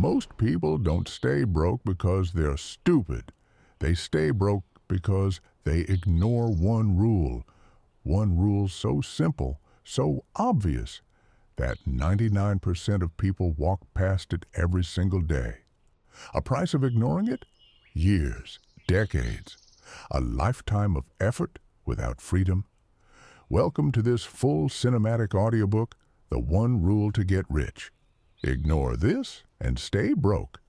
Most people don't stay broke because they're stupid. They stay broke because they ignore one rule so simple, so obvious, that 99% of people walk past it every single day. A price of ignoring it? Years, decades, a lifetime of effort without freedom. Welcome to this full cinematic audiobook, The One Rule to Get Rich. Ignore this and stay broke.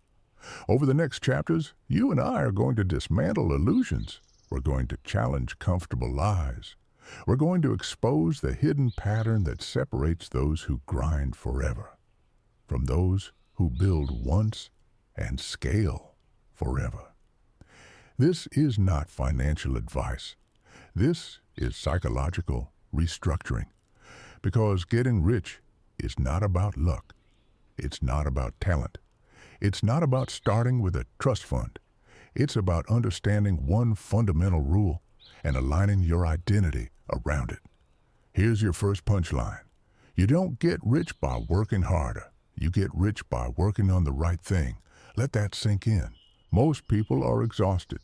Over the next chapters, you and I are going to dismantle illusions. We're going to challenge comfortable lies. We're going to expose the hidden pattern that separates those who grind forever from those who build once and scale forever. This is not financial advice. This is psychological restructuring, because getting rich is not about luck. It's not about talent. It's not about starting with a trust fund. It's about understanding one fundamental rule and aligning your identity around it. Here's your first punchline. You don't get rich by working harder. You get rich by working on the right thing. Let that sink in. Most people are exhausted,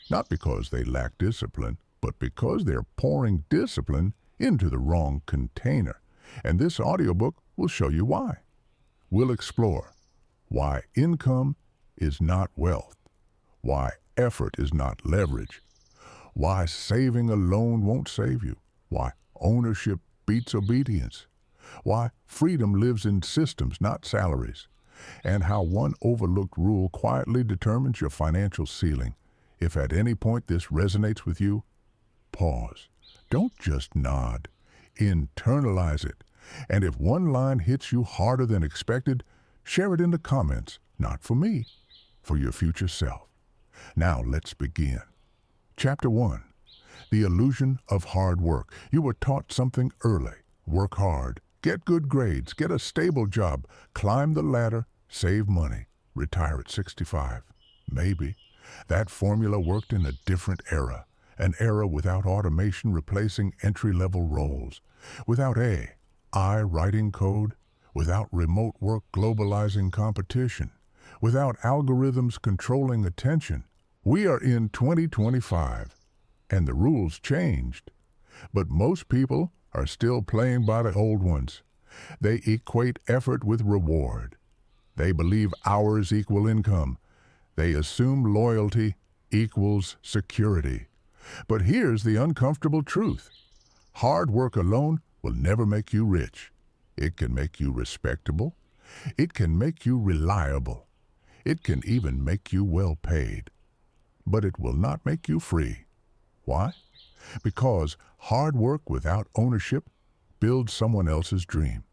not because they lack discipline, but because they're pouring discipline into the wrong container. And this audiobook will show you why. We'll explore why income is not wealth, why effort is not leverage, why saving alone won't save you, why ownership beats obedience, why freedom lives in systems, not salaries, and how one overlooked rule quietly determines your financial ceiling. If at any point this resonates with you, pause. Don't just nod. Internalize it. And if one line hits you harder than expected, share it in the comments, not for me, for your future self. Now let's begin. Chapter 1. The Illusion of Hard Work. You were taught something early. Work hard. Get good grades. Get a stable job. Climb the ladder. Save money. Retire at 65. Maybe. That formula worked in a different era. An era without automation replacing entry-level roles. Without AI writing code. Without remote work globalizing competition. Without algorithms controlling attention. We are in 2025, and the rules changed. But most people are still playing by the old ones. They equate effort with reward. They believe hours equal income. They assume loyalty equals security. But here's the uncomfortable truth. Hard work alone will never make you rich. It can make you respectable. It can make you reliable. It can even make you well paid. But it will not make you free. Why? Because hard work without ownership builds someone else's dream.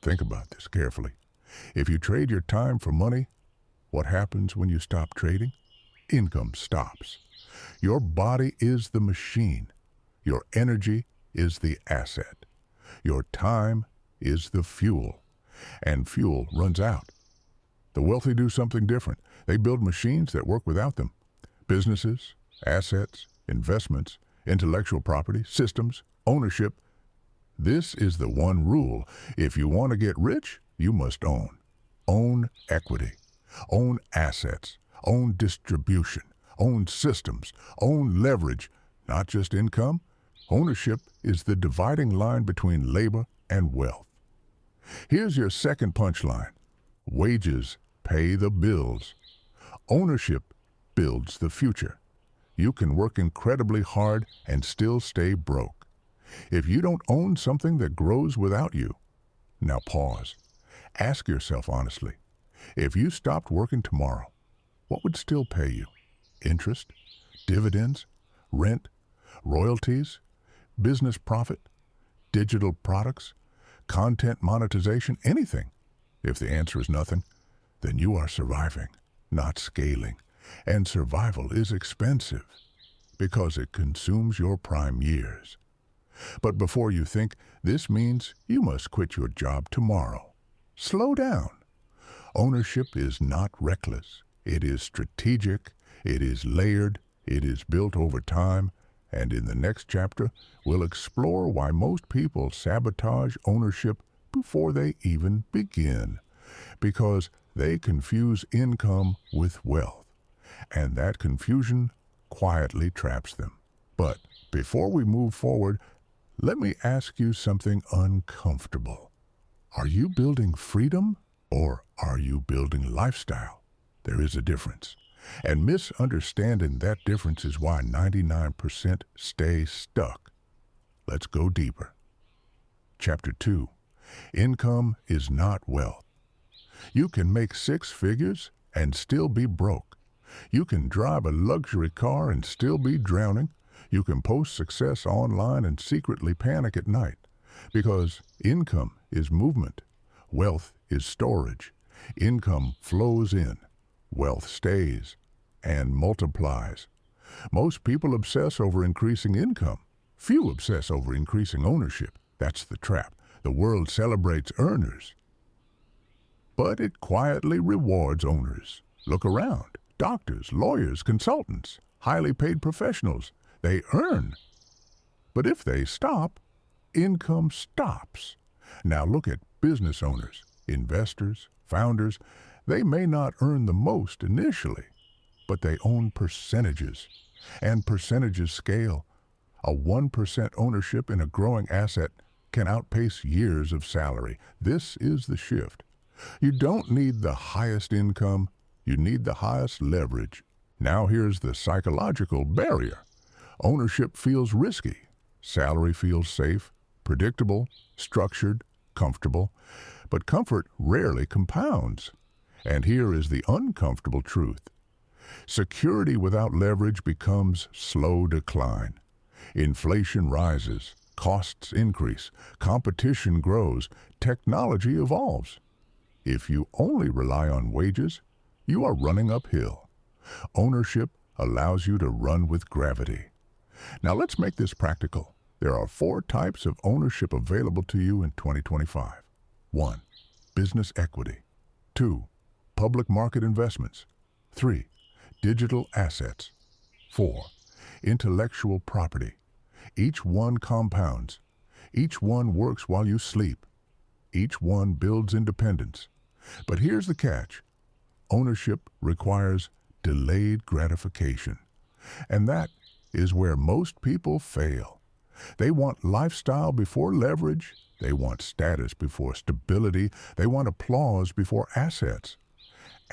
Think about this carefully. If you trade your time for money, what happens when you stop trading? Income stops. Your body is the machine. Your energy is the asset. Your time is the fuel. And fuel runs out. The wealthy do something different. They build machines that work without them. Businesses, assets, investments, intellectual property, systems, ownership. This is the one rule. If you want to get rich, you must own. Own equity. Own assets. Own distribution. Own systems. Own leverage. Not just income. Ownership is the dividing line between labor and wealth. Here's your second punchline. Wages pay the bills. Ownership builds the future. You can work incredibly hard and still stay broke. If you don't own something that grows without you, now pause. Ask yourself honestly, if you stopped working tomorrow, what would still pay you? Interest, dividends, rent, royalties, business profit, digital products, content monetization, anything? If the answer is nothing, then you are surviving, not scaling. And survival is expensive because it consumes your prime years. But before you think, this means you must quit your job tomorrow. Slow down. Ownership is not reckless. It is strategic. It is layered. It is built over time. And in the next chapter, we'll explore why most people sabotage ownership before they even begin. because they confuse income with wealth, and that confusion quietly traps them. But before we move forward, let me ask you something uncomfortable. Are you building freedom or are you building lifestyle? There is a difference. And misunderstanding that difference is why 99% stay stuck. Let's go deeper. Chapter 2. Income is not wealth. You can make 6 figures and still be broke. You can drive a luxury car and still be drowning. You can post success online and secretly panic at night. Because income is movement. Wealth is storage. Income flows in. Wealth stays and multiplies. Most people obsess over increasing income. Few obsess over increasing ownership. That's the trap. The world celebrates earners, but it quietly rewards owners. Look around. Doctors, lawyers, consultants, highly paid professionals. They earn. But if they stop, income stops. Now look at business owners, investors, founders. They may not earn the most initially, but they own percentages, and percentages scale. A 1% ownership in a growing asset can outpace years of salary. This is the shift. You don't need the highest income, you need the highest leverage. Now here's the psychological barrier. Ownership feels risky. Salary feels safe, predictable, structured, comfortable. But comfort rarely compounds. And here is the uncomfortable truth. Security without leverage becomes slow decline. Inflation rises, costs increase, competition grows, technology evolves. If you only rely on wages, you are running uphill. Ownership allows you to run with gravity. Now let's make this practical. There are 4 types of ownership available to you in 2025. 1. Business equity. 2. Public market investments. 3. Digital assets. 4. Intellectual property. Each one compounds. Each one works while you sleep. Each one builds independence. But here's the catch. Ownership requires delayed gratification. And that is where most people fail. They want lifestyle before leverage. They want status before stability. They want applause before assets.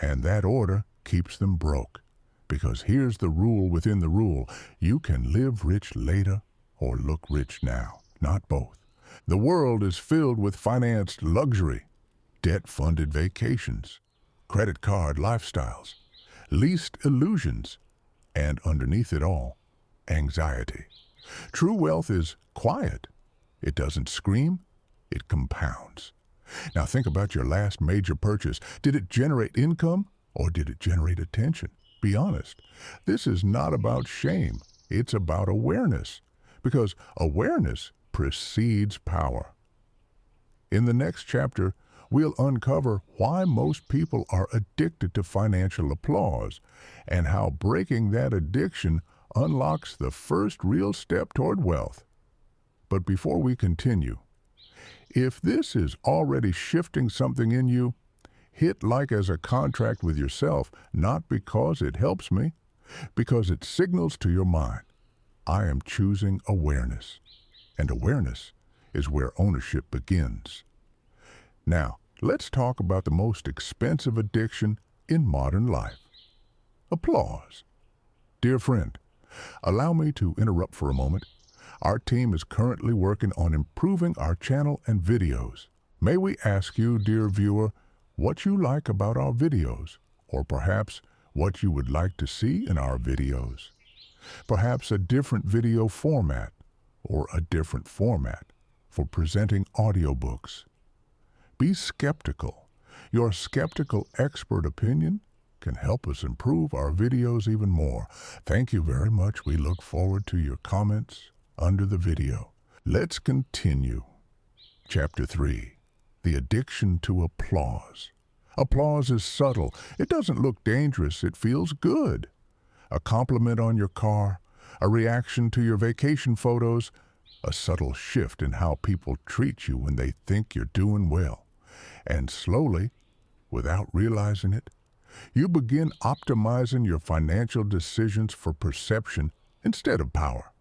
And that order keeps them broke. Because here's the rule within the rule. You can live rich later or look rich now, not both. The world is filled with financed luxury, debt-funded vacations, credit card lifestyles, leased illusions, and underneath it all, anxiety. True wealth is quiet. It doesn't scream, it compounds. Now think about your last major purchase. Did it generate income or did it generate attention? Be honest. This is not about shame. It's about awareness. Because awareness precedes power. In the next chapter, we'll uncover why most people are addicted to financial applause and how breaking that addiction unlocks the first real step toward wealth. But before we continue, if this is already shifting something in you, hit like as a contract with yourself, not because it helps me, because it signals to your mind, I am choosing awareness. And awareness is where ownership begins. Now, let's talk about the most expensive addiction in modern life. Applause. Dear friend, allow me to interrupt for a moment. Our team is currently working on improving our channel and videos. May we ask you, dear viewer, what you like about our videos, or perhaps what you would like to see in our videos? Perhaps a different video format, or a different format for presenting audiobooks. Be skeptical. Your skeptical expert opinion can help us improve our videos even more. Thank you very much. We look forward to your comments under the video. Let's continue. Chapter 3. The addiction to applause. Applause is subtle. It doesn't look dangerous. It feels good. A compliment on your car, a reaction to your vacation photos, a subtle shift in how people treat you when they think you're doing well. And slowly, without realizing it. You begin optimizing your financial decisions for perception instead of power.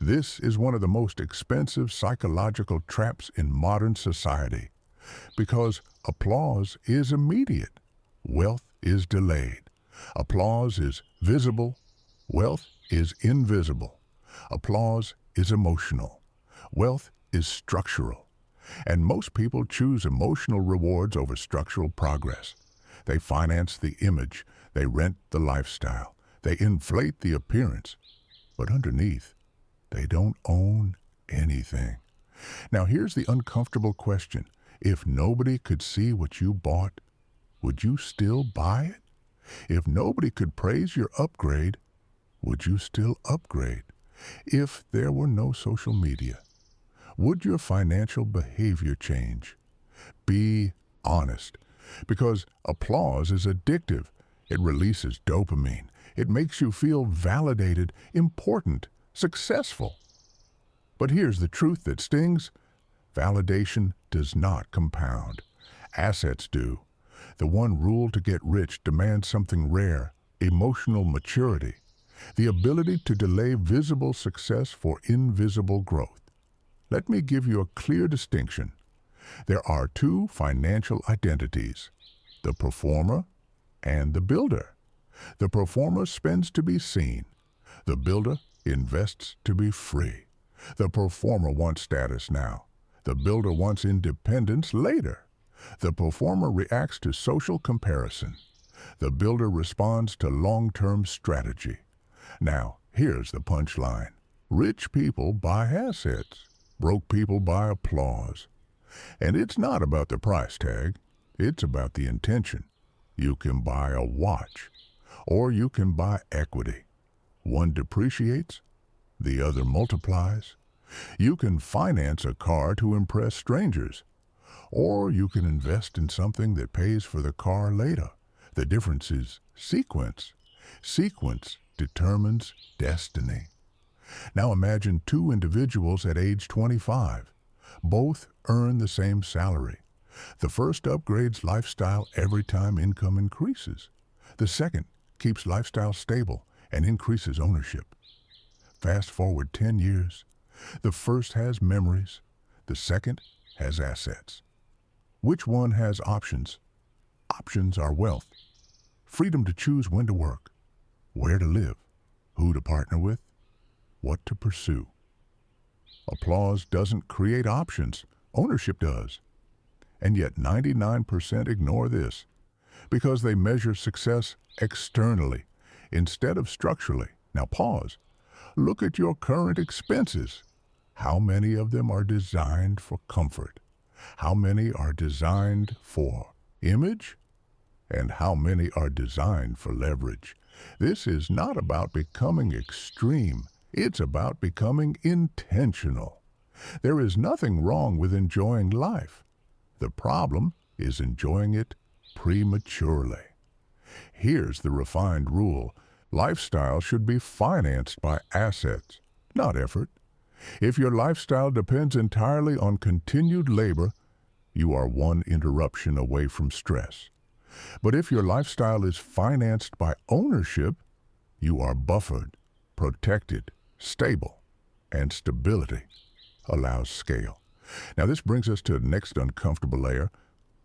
This is one of the most expensive psychological traps in modern society because applause is immediate, wealth is delayed. Applause is visible, wealth is invisible. Applause is emotional, wealth is structural. And most people choose emotional rewards over structural progress. They finance the image, they rent the lifestyle, they inflate the appearance, but underneath, they don't own anything. Now here's the uncomfortable question. If nobody could see what you bought, would you still buy it? If nobody could praise your upgrade, would you still upgrade? If there were no social media, would your financial behavior change? Be honest, because applause is addictive. It releases dopamine. It makes you feel validated, important, successful. But here's the truth that stings. Validation does not compound. Assets do. The one rule to get rich demands something rare, emotional maturity, the ability to delay visible success for invisible growth. Let me give you a clear distinction. There are two financial identities, the performer and the builder. The performer spends to be seen. The builder invests to be free. The performer wants status now. The builder wants independence later. The performer reacts to social comparison. The builder responds to long-term strategy. Now, here's the punchline. Rich people buy assets. Broke people buy applause. And it's not about the price tag. It's about the intention. You can buy a watch, or you can buy equity. One depreciates, the other multiplies. You can finance a car to impress strangers, or you can invest in something that pays for the car later. The difference is sequence. Sequence determines destiny. Now imagine two individuals at age 25. Both earn the same salary. The first upgrades lifestyle every time income increases. The second keeps lifestyle stable and increases ownership. Fast forward 10 years. The first has memories. The second has assets. Which one has options? Options are wealth. Freedom to choose when to work, where to live, who to partner with, what to pursue. Applause doesn't create options. Ownership does. And yet 99% ignore this because they measure success externally instead of structurally. Now pause. Look at your current expenses. How many of them are designed for comfort? How many are designed for image? And how many are designed for leverage? This is not about becoming extreme. It's about becoming intentional. There is nothing wrong with enjoying life. The problem is enjoying it prematurely. Here's the refined rule. Lifestyle should be financed by assets, not effort. If your lifestyle depends entirely on continued labor, you are one interruption away from stress. But if your lifestyle is financed by ownership, you are buffered, protected, stable, and stability allows scale. Now this brings us to the next uncomfortable layer.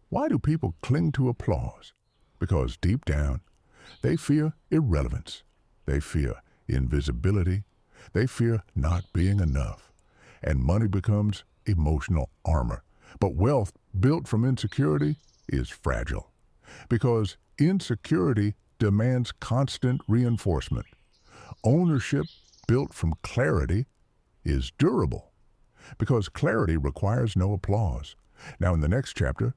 Why do people cling to applause? Because deep down, they fear irrelevance. They fear invisibility. They fear not being enough. And money becomes emotional armor. But wealth built from insecurity is fragile. Because insecurity demands constant reinforcement. Ownership built from clarity is durable. Because clarity requires no applause. Now in the next chapter,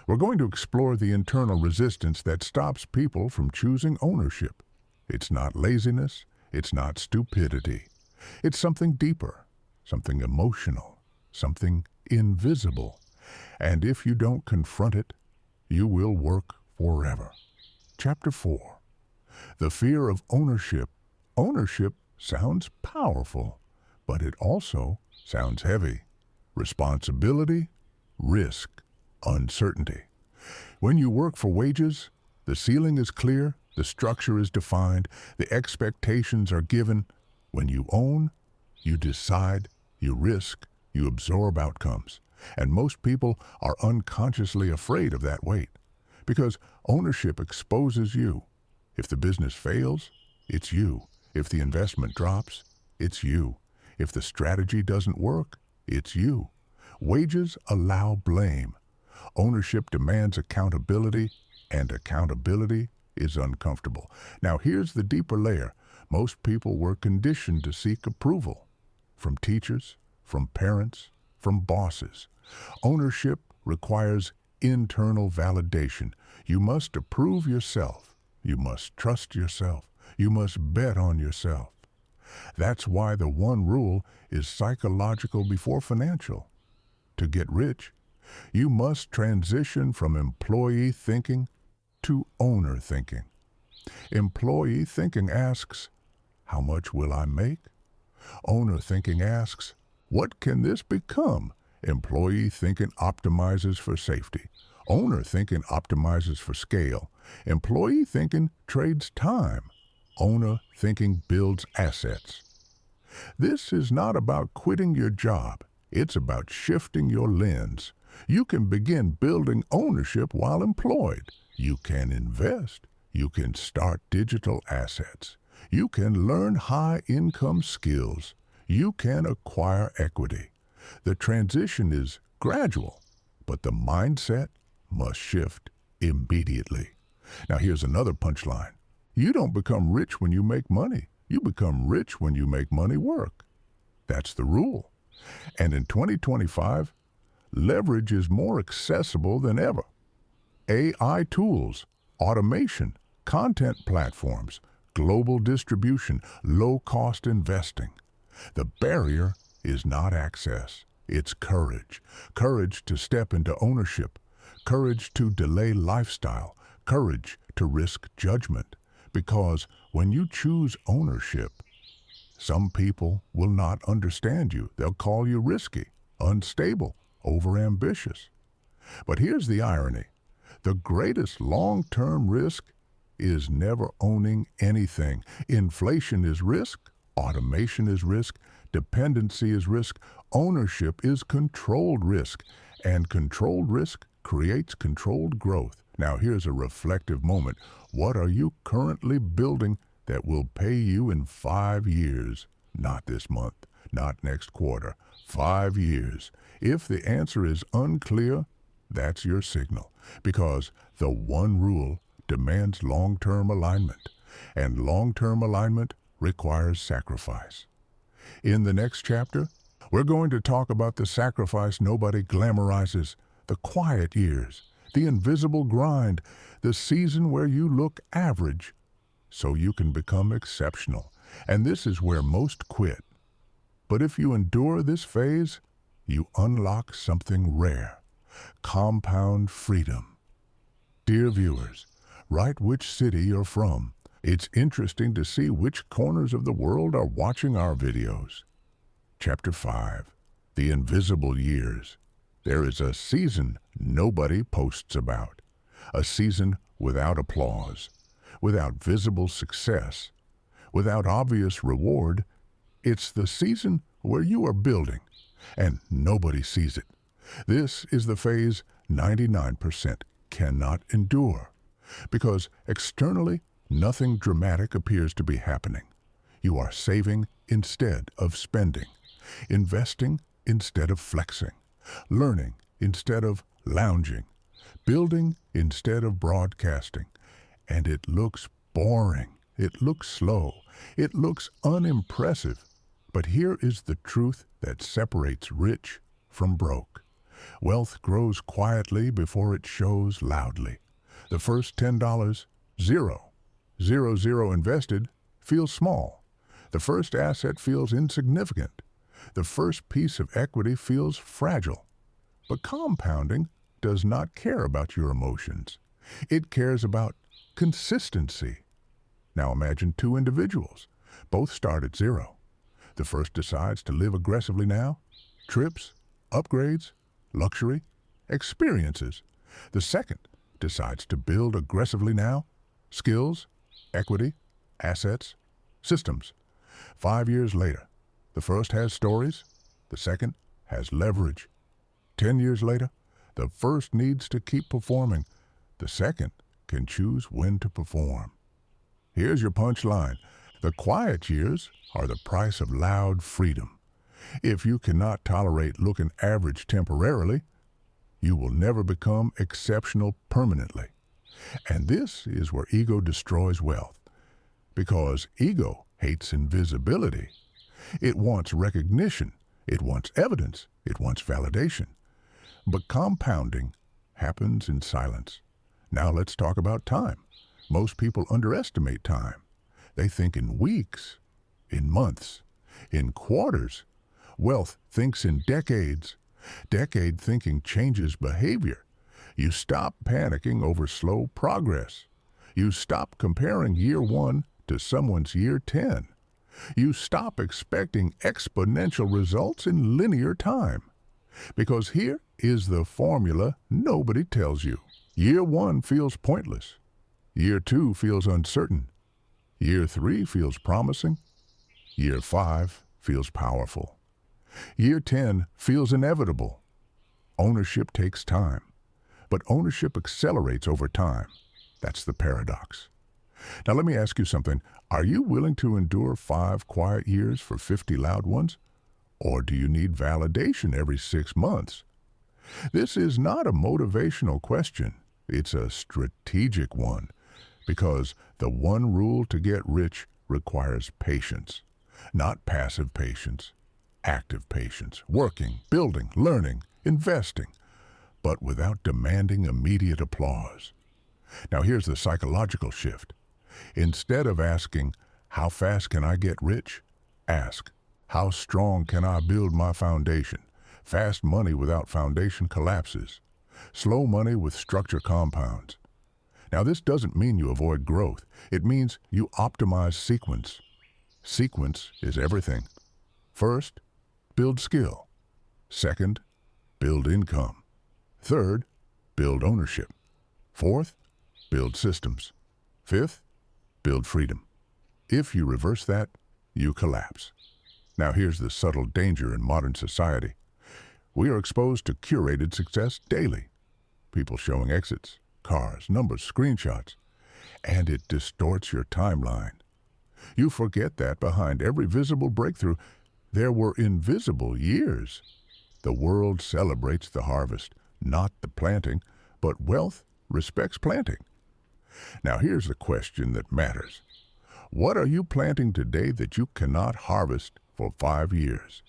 we're going to explore the internal resistance that stops people from choosing ownership. It's not laziness. It's not stupidity. It's something deeper, something emotional, something invisible. And if you don't confront it, you will work forever. Chapter 4. The fear of ownership. Ownership sounds powerful, but it also sounds heavy. Responsibility, risk, uncertainty. When you work for wages, the ceiling is clear, the structure is defined, the expectations are given. When you own, you decide, you risk, you absorb outcomes. And most people are unconsciously afraid of that weight because ownership exposes you. If the business fails, it's you. If the investment drops, it's you. If the strategy doesn't work, it's you. Wages allow blame. Ownership demands accountability, and accountability is uncomfortable. Now here's the deeper layer. Most people were conditioned to seek approval from teachers, from parents, from bosses. Ownership requires internal validation. You must approve yourself. You must trust yourself. You must bet on yourself. That's why the one rule is psychological before financial. To get rich, you must transition from employee thinking to owner thinking. Employee thinking asks, how much will I make? Owner thinking asks, what can this become? Employee thinking optimizes for safety. Owner thinking optimizes for scale. Employee thinking trades time. Owner thinking builds assets. This is not about quitting your job. It's about shifting your lens. You can begin building ownership while employed. You can invest. You can start digital assets. You can learn high-income skills. You can acquire equity. The transition is gradual, but the mindset must shift immediately. Now here's another punchline. You don't become rich when you make money. You become rich when you make money work. That's the rule. And in 2025, leverage is more accessible than ever. AI tools, automation, content platforms, global distribution, low-cost investing. The barrier is not access, it's courage. Courage to step into ownership, courage to delay lifestyle, courage to risk judgment. Because when you choose ownership, some people will not understand you. They'll call you risky, unstable, overambitious. But here's the irony. The greatest long-term risk is never owning anything. Inflation is risk, automation is risk, dependency is risk, ownership is controlled risk, and controlled risk creates controlled growth. Now here's a reflective moment. What are you currently building that will pay you in 5 years? Not this month, not next quarter, 5 years. If the answer is unclear, that's your signal, because the one rule demands long-term alignment, and long-term alignment requires sacrifice. In the next chapter, we're going to talk about the sacrifice nobody glamorizes, the quiet years, the invisible grind, the season where you look average so you can become exceptional. And this is where most quit. But if you endure this phase, you unlock something rare, compound freedom. Dear viewers, write which city you're from. It's interesting to see which corners of the world are watching our videos. Chapter 5, The Invisible Years. There is a season nobody posts about, a season without applause, without visible success, without obvious reward. It's the season where you are building, and nobody sees it. This is the phase 99% cannot endure, because externally, nothing dramatic appears to be happening. You are saving instead of spending, investing instead of flexing, learning instead of lounging, building instead of broadcasting. And it looks boring. It looks slow. It looks unimpressive. But here is the truth that separates rich from broke. Wealth grows quietly before it shows loudly. The first $10, zero invested, feels small. The first asset feels insignificant. The first piece of equity feels fragile. But compounding does not care about your emotions. It cares about consistency. Now imagine two individuals. Both start at zero. The first decides to live aggressively now. Trips, upgrades, luxury, experiences. The second decides to build aggressively now? Skills, equity, assets, systems. 5 years later, the first has stories, the second has leverage. 10 years later, the first needs to keep performing, the second can choose when to perform. Here's your punchline. The quiet years are the price of loud freedom. If you cannot tolerate looking average temporarily, you will never become exceptional permanently. And this is where ego destroys wealth. Because ego hates invisibility. It wants recognition. It wants evidence. It wants validation. But compounding happens in silence. Now let's talk about time. Most people underestimate time. They think in weeks, in months, in quarters. Wealth thinks in decades. Decade thinking changes behavior. You stop panicking over slow progress. You stop comparing year 1 to someone's year 10. You stop expecting exponential results in linear time. Because here is the formula nobody tells you. Year 1 feels pointless. Year 2 feels uncertain. Year 3 feels promising. Year 5 feels powerful. Year 10 feels inevitable. Ownership takes time, but ownership accelerates over time. That's the paradox. Now let me ask you something. Are you willing to endure 5 quiet years for 50 loud ones? Or do you need validation every 6 months? This is not a motivational question. It's a strategic one, because the one rule to get rich requires patience, not passive patience. Active patience, working, building, learning, investing, but without demanding immediate applause. Now here's the psychological shift. Instead of asking, how fast can I get rich? Ask, how strong can I build my foundation? Fast money without foundation collapses. Slow money with structure compounds. Now this doesn't mean you avoid growth. It means you optimize sequence. Sequence is everything. First, build skill. Second, build income. Third, build ownership. Fourth, build systems. Fifth, build freedom. If you reverse that, you collapse. Now here's the subtle danger in modern society. We are exposed to curated success daily. People showing exits, cars, numbers, screenshots, and it distorts your timeline. You forget that behind every visible breakthrough, there were invisible years. The world celebrates the harvest, not the planting, but wealth respects planting. Now here's the question that matters. What are you planting today that you cannot harvest for 5 years?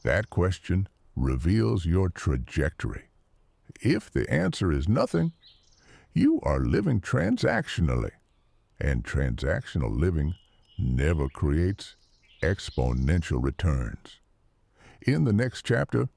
That question reveals your trajectory. If the answer is nothing, you are living transactionally, and transactional living never creates exponential returns. In the next chapter,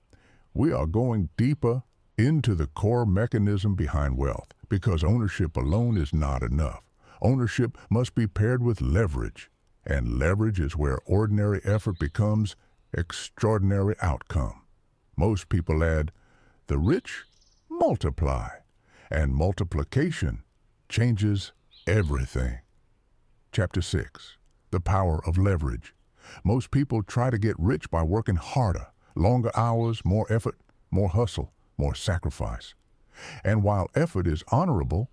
we are going deeper into the core mechanism behind wealth, because ownership alone is not enough. Ownership must be paired with leverage, and leverage is where ordinary effort becomes extraordinary outcome. Most people add, the rich multiply, and multiplication changes everything. Chapter 6, the power of leverage. Most people try to get rich by working harder, longer hours, more effort, more hustle, more sacrifice. And while effort is honorable,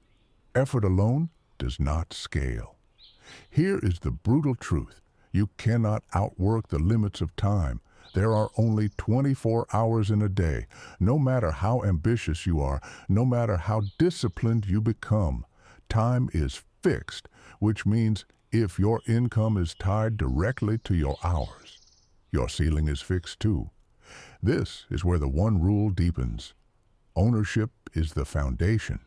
effort alone does not scale. Here is the brutal truth. You cannot outwork the limits of time. There are only 24 hours in a day. No matter how ambitious you are, no matter how disciplined you become, time is fixed, which means if your income is tied directly to your hours, your ceiling is fixed too. This is where the one rule deepens. Ownership is the foundation.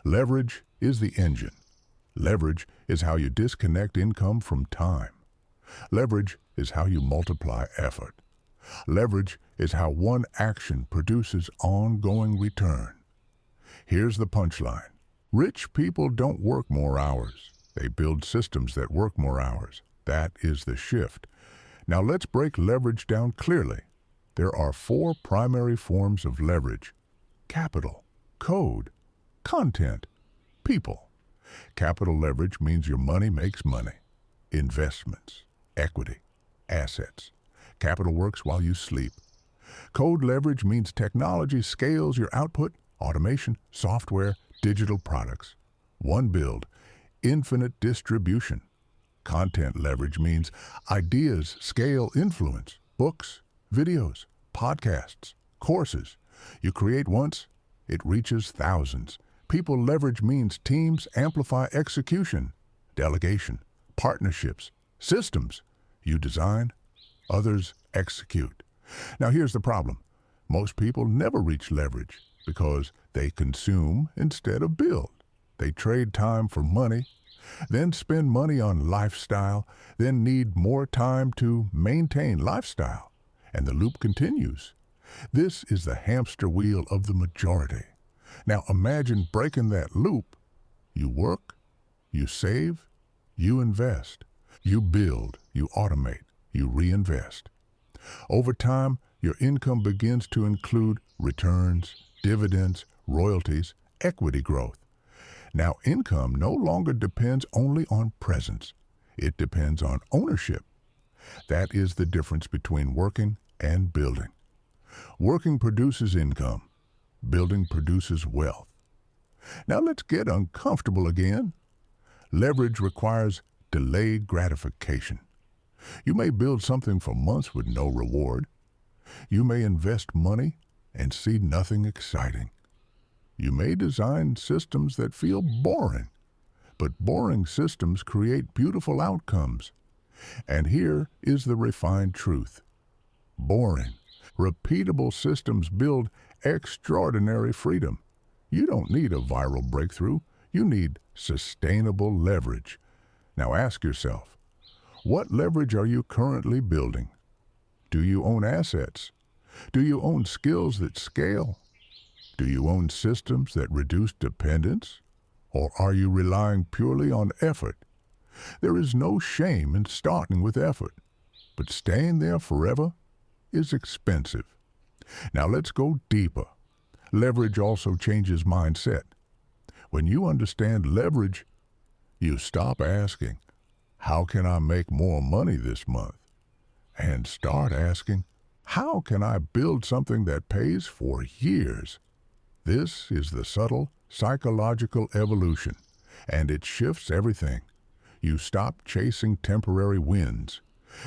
Leverage is the engine. Leverage is how you disconnect income from time. Leverage is how you multiply effort. Leverage is how one action produces ongoing return. Here's the punchline. Rich people don't work more hours. They build systems that work more hours. That is the shift. Now let's break leverage down clearly. There are 4 primary forms of leverage: capital, code, content, people. Capital leverage means your money makes money. Investments, equity, assets. Capital works while you sleep. Code leverage means technology scales your output, automation, software, digital products. One build, infinite distribution. Content leverage means ideas scale influence, books, videos, podcasts, courses. You create once, it reaches thousands. People leverage means teams amplify execution, delegation, partnerships, systems. You design, others execute. Now here's the problem. Most people never reach leverage because they consume instead of build. They trade time for money, then spend money on lifestyle, then need more time to maintain lifestyle. And the loop continues. This is the hamster wheel of the majority. Now imagine breaking that loop. You work, you save, you invest, you build, you automate, you reinvest. Over time, your income begins to include returns, dividends, royalties, equity growth. Now, income no longer depends only on presence. It depends on ownership. That is the difference between working and building. Working produces income. Building produces wealth. Now let's get uncomfortable again. Leverage requires delayed gratification. You may build something for months with no reward. You may invest money and see nothing exciting. You may design systems that feel boring, but boring systems create beautiful outcomes. And here is the refined truth. Boring, repeatable systems build extraordinary freedom. You don't need a viral breakthrough. You need sustainable leverage. Now ask yourself, what leverage are you currently building? Do you own assets? Do you own skills that scale? Do you own systems that reduce dependence? Or are you relying purely on effort? There is no shame in starting with effort, but staying there forever is expensive. Now let's go deeper. Leverage also changes mindset. When you understand leverage, you stop asking, how can I make more money this month? And start asking, how can I build something that pays for years? This is the subtle psychological evolution, and it shifts everything. You stop chasing temporary wins.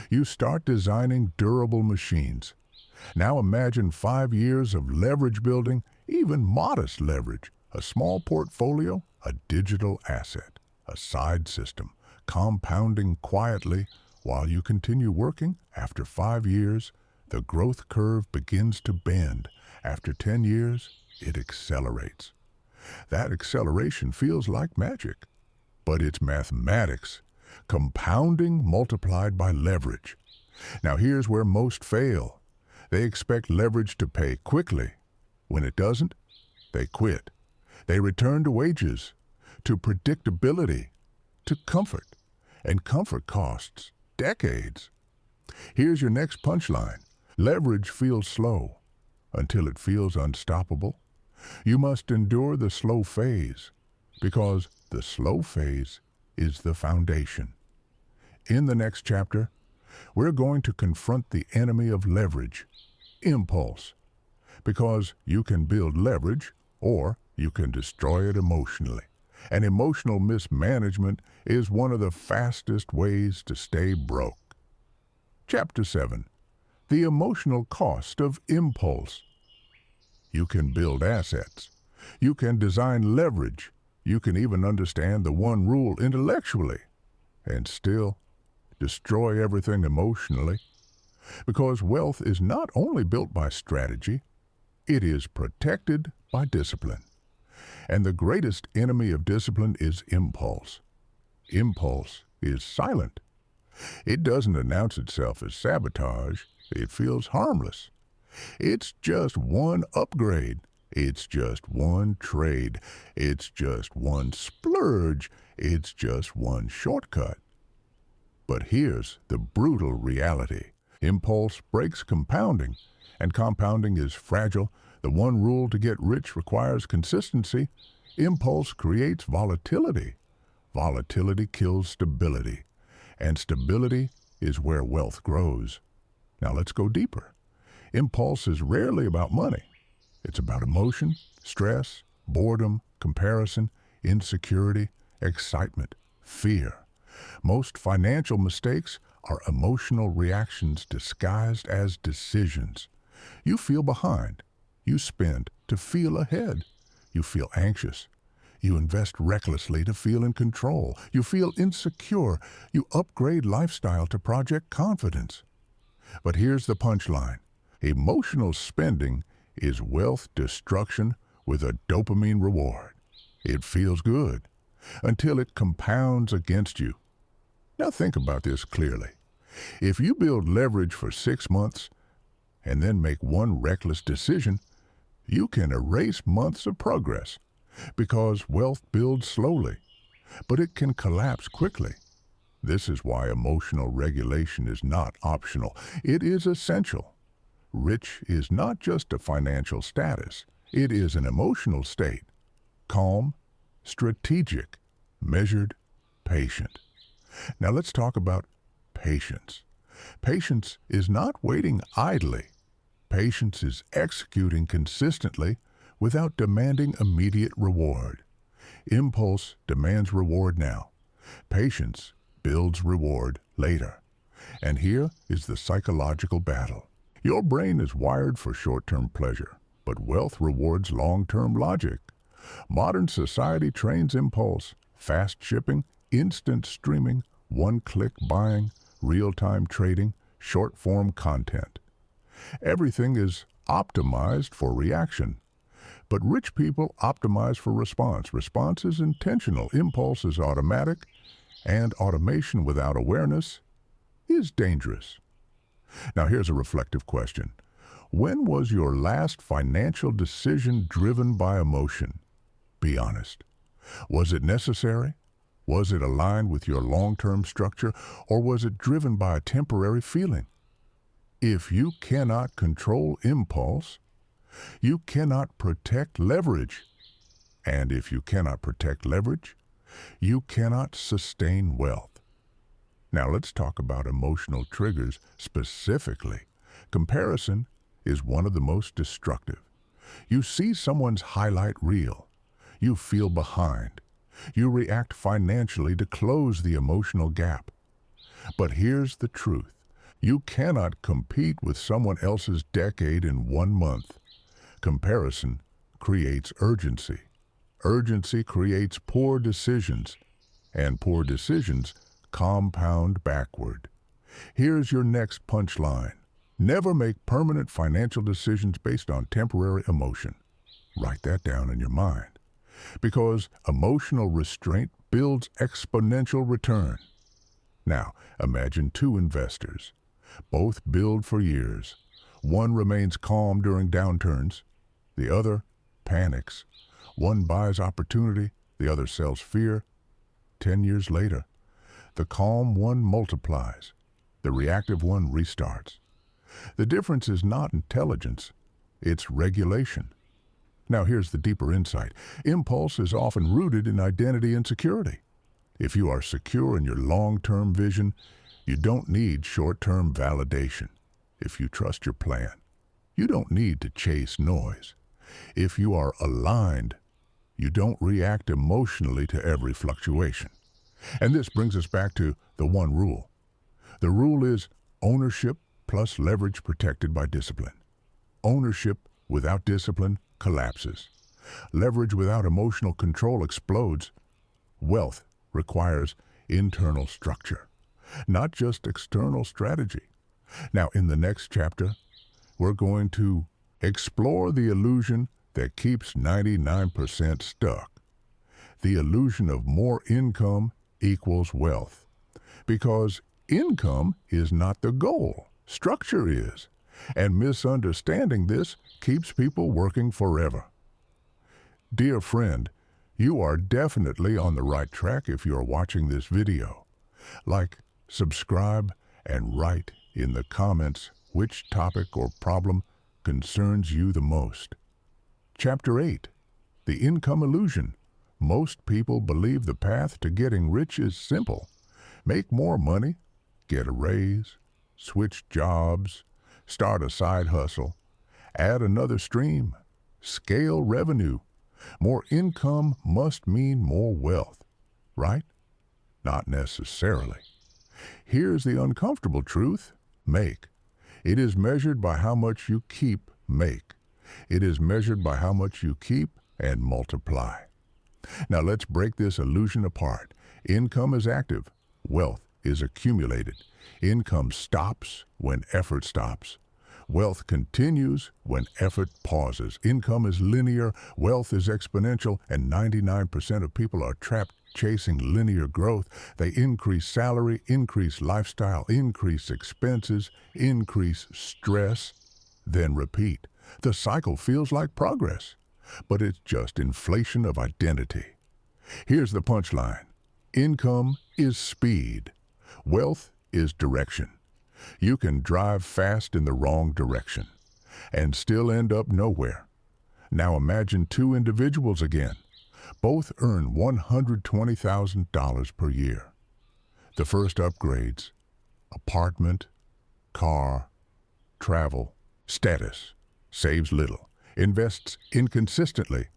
You start designing durable machines. Now imagine 5 years of leverage building, even modest leverage, a small portfolio, a digital asset, a side system, compounding quietly while you continue working. After 5 years, the growth curve begins to bend. After 10 years, it accelerates. That acceleration feels like magic, but it's mathematics, compounding multiplied by leverage. Now here's where most fail. They expect leverage to pay quickly. When it doesn't, they quit. They return to wages, to predictability, to comfort. And comfort costs decades. Here's your next punchline. Leverage feels slow until it feels unstoppable. You must endure the slow phase, because the slow phase is the foundation. In the next chapter, we're going to confront the enemy of leverage, impulse, because you can build leverage or you can destroy it emotionally. And emotional mismanagement is one of the fastest ways to stay broke. Chapter 7. The emotional cost of impulse. You can build assets. You can design leverage. You can even understand the one rule intellectually and still destroy everything emotionally. Because wealth is not only built by strategy, it is protected by discipline. And the greatest enemy of discipline is impulse. Impulse is silent. It doesn't announce itself as sabotage. It feels harmless. It's just one upgrade. It's just one trade. It's just one splurge. It's just one shortcut. But here's the brutal reality. Impulse breaks compounding, and compounding is fragile. The one rule to get rich requires consistency. Impulse creates volatility. Volatility kills stability. And stability is where wealth grows. Now let's go deeper. Impulse is rarely about money. It's about emotion, stress, boredom, comparison, insecurity, excitement, fear. Most financial mistakes are emotional reactions disguised as decisions. You feel behind. You spend to feel ahead. You feel anxious. You invest recklessly to feel in control. You feel insecure. You upgrade lifestyle to project confidence. But here's the punchline. Emotional spending is wealth destruction with a dopamine reward. It feels good until it compounds against you. Now think about this clearly. If you build leverage for 6 months and then make one reckless decision, you can erase months of progress because wealth builds slowly, but it can collapse quickly. This is why emotional regulation is not optional. It is essential. Rich is not just a financial status. It is an emotional state. Calm, strategic, measured, patient. Now let's talk about patience. Patience is not waiting idly. Patience is executing consistently without demanding immediate reward. Impulse demands reward now. Patience builds reward later. And here is the psychological battle. Your brain is wired for short-term pleasure, but wealth rewards long-term logic. Modern society trains impulse, fast shipping, instant streaming, one-click buying, real-time trading, short-form content. Everything is optimized for reaction. But rich people optimize for response. Response is intentional, impulse is automatic, and automation without awareness is dangerous. Now here's a reflective question. When was your last financial decision driven by emotion? Be honest. Was it necessary? Was it aligned with your long-term structure, or was it driven by a temporary feeling? If you cannot control impulse, you cannot protect leverage. And if you cannot protect leverage, you cannot sustain wealth. Now let's talk about emotional triggers specifically. Comparison is one of the most destructive. You see someone's highlight reel. You feel behind. You react financially to close the emotional gap. But here's the truth. You cannot compete with someone else's decade in 1 month. Comparison creates urgency. Urgency creates poor decisions, and poor decisions compound backward. Here's your next punchline. Never make permanent financial decisions based on temporary emotion. Write that down in your mind. Because emotional restraint builds exponential return. Now, imagine 2 investors. Both build for years. One remains calm during downturns. The other panics. One buys opportunity. The other sells fear. 10 years later, the calm one multiplies. The reactive one restarts. The difference is not intelligence. It's regulation. Now here's the deeper insight. Impulse is often rooted in identity and security. If you are secure in your long-term vision, you don't need short-term validation. If you trust your plan, you don't need to chase noise. If you are aligned, you don't react emotionally to every fluctuation. And this brings us back to the one rule. The rule is ownership plus leverage protected by discipline. Ownership without discipline collapses. Leverage without emotional control explodes. Wealth requires internal structure, not just external strategy. Now, in the next chapter, we're going to explore the illusion that keeps 99% stuck. The illusion of more income equals wealth. Because income is not the goal, structure is. And misunderstanding this keeps people working forever. Dear friend, you are definitely on the right track if you are watching this video. Like, subscribe, and write in the comments which topic or problem concerns you the most. Chapter 8, The Income Illusion. Most people believe the path to getting rich is simple. Make more money, get a raise, switch jobs, start a side hustle, add another stream, scale revenue. More income must mean more wealth, right? Not necessarily. Here's the uncomfortable truth. Make. It is measured by how much you keep. Make. It is measured by how much you keep and multiply. Now let's break this illusion apart. Income is active. Wealth is accumulated. Income stops when effort stops. Wealth continues when effort pauses. Income is linear, wealth is exponential, and 99% of people are trapped chasing linear growth. They increase salary, increase lifestyle, increase expenses, increase stress, then repeat. The cycle feels like progress, but it's just inflation of identity. Here's the punchline. Income is speed. Wealth is direction. You can drive fast in the wrong direction and still end up nowhere. Now imagine two individuals again. Both earn $120,000 per year. The first upgrades: apartment, car, travel, status, saves little, invests inconsistently.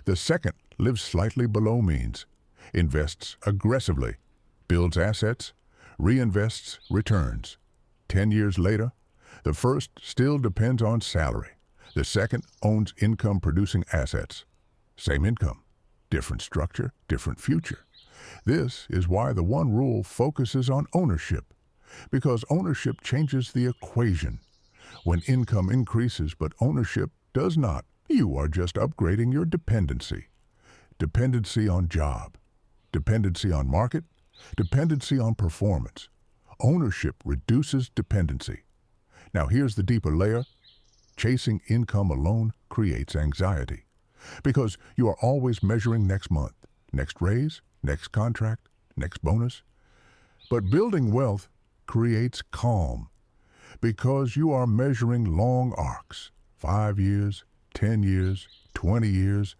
The second lives slightly below means, invests aggressively, builds assets, reinvests returns. 10 years later, the first still depends on salary. The second owns income-producing assets. Same income, different structure, different future. This is why the one rule focuses on ownership, because ownership changes the equation. When income increases but ownership does not, you are just upgrading your dependency. Dependency on job, dependency on market, dependency on performance. Ownership reduces dependency. Now here's the deeper layer. Chasing income alone creates anxiety, because you are always measuring next month, next raise, next contract, next bonus. But building wealth creates calm, because you are measuring long arcs, 5 years, 10 years, 20 years.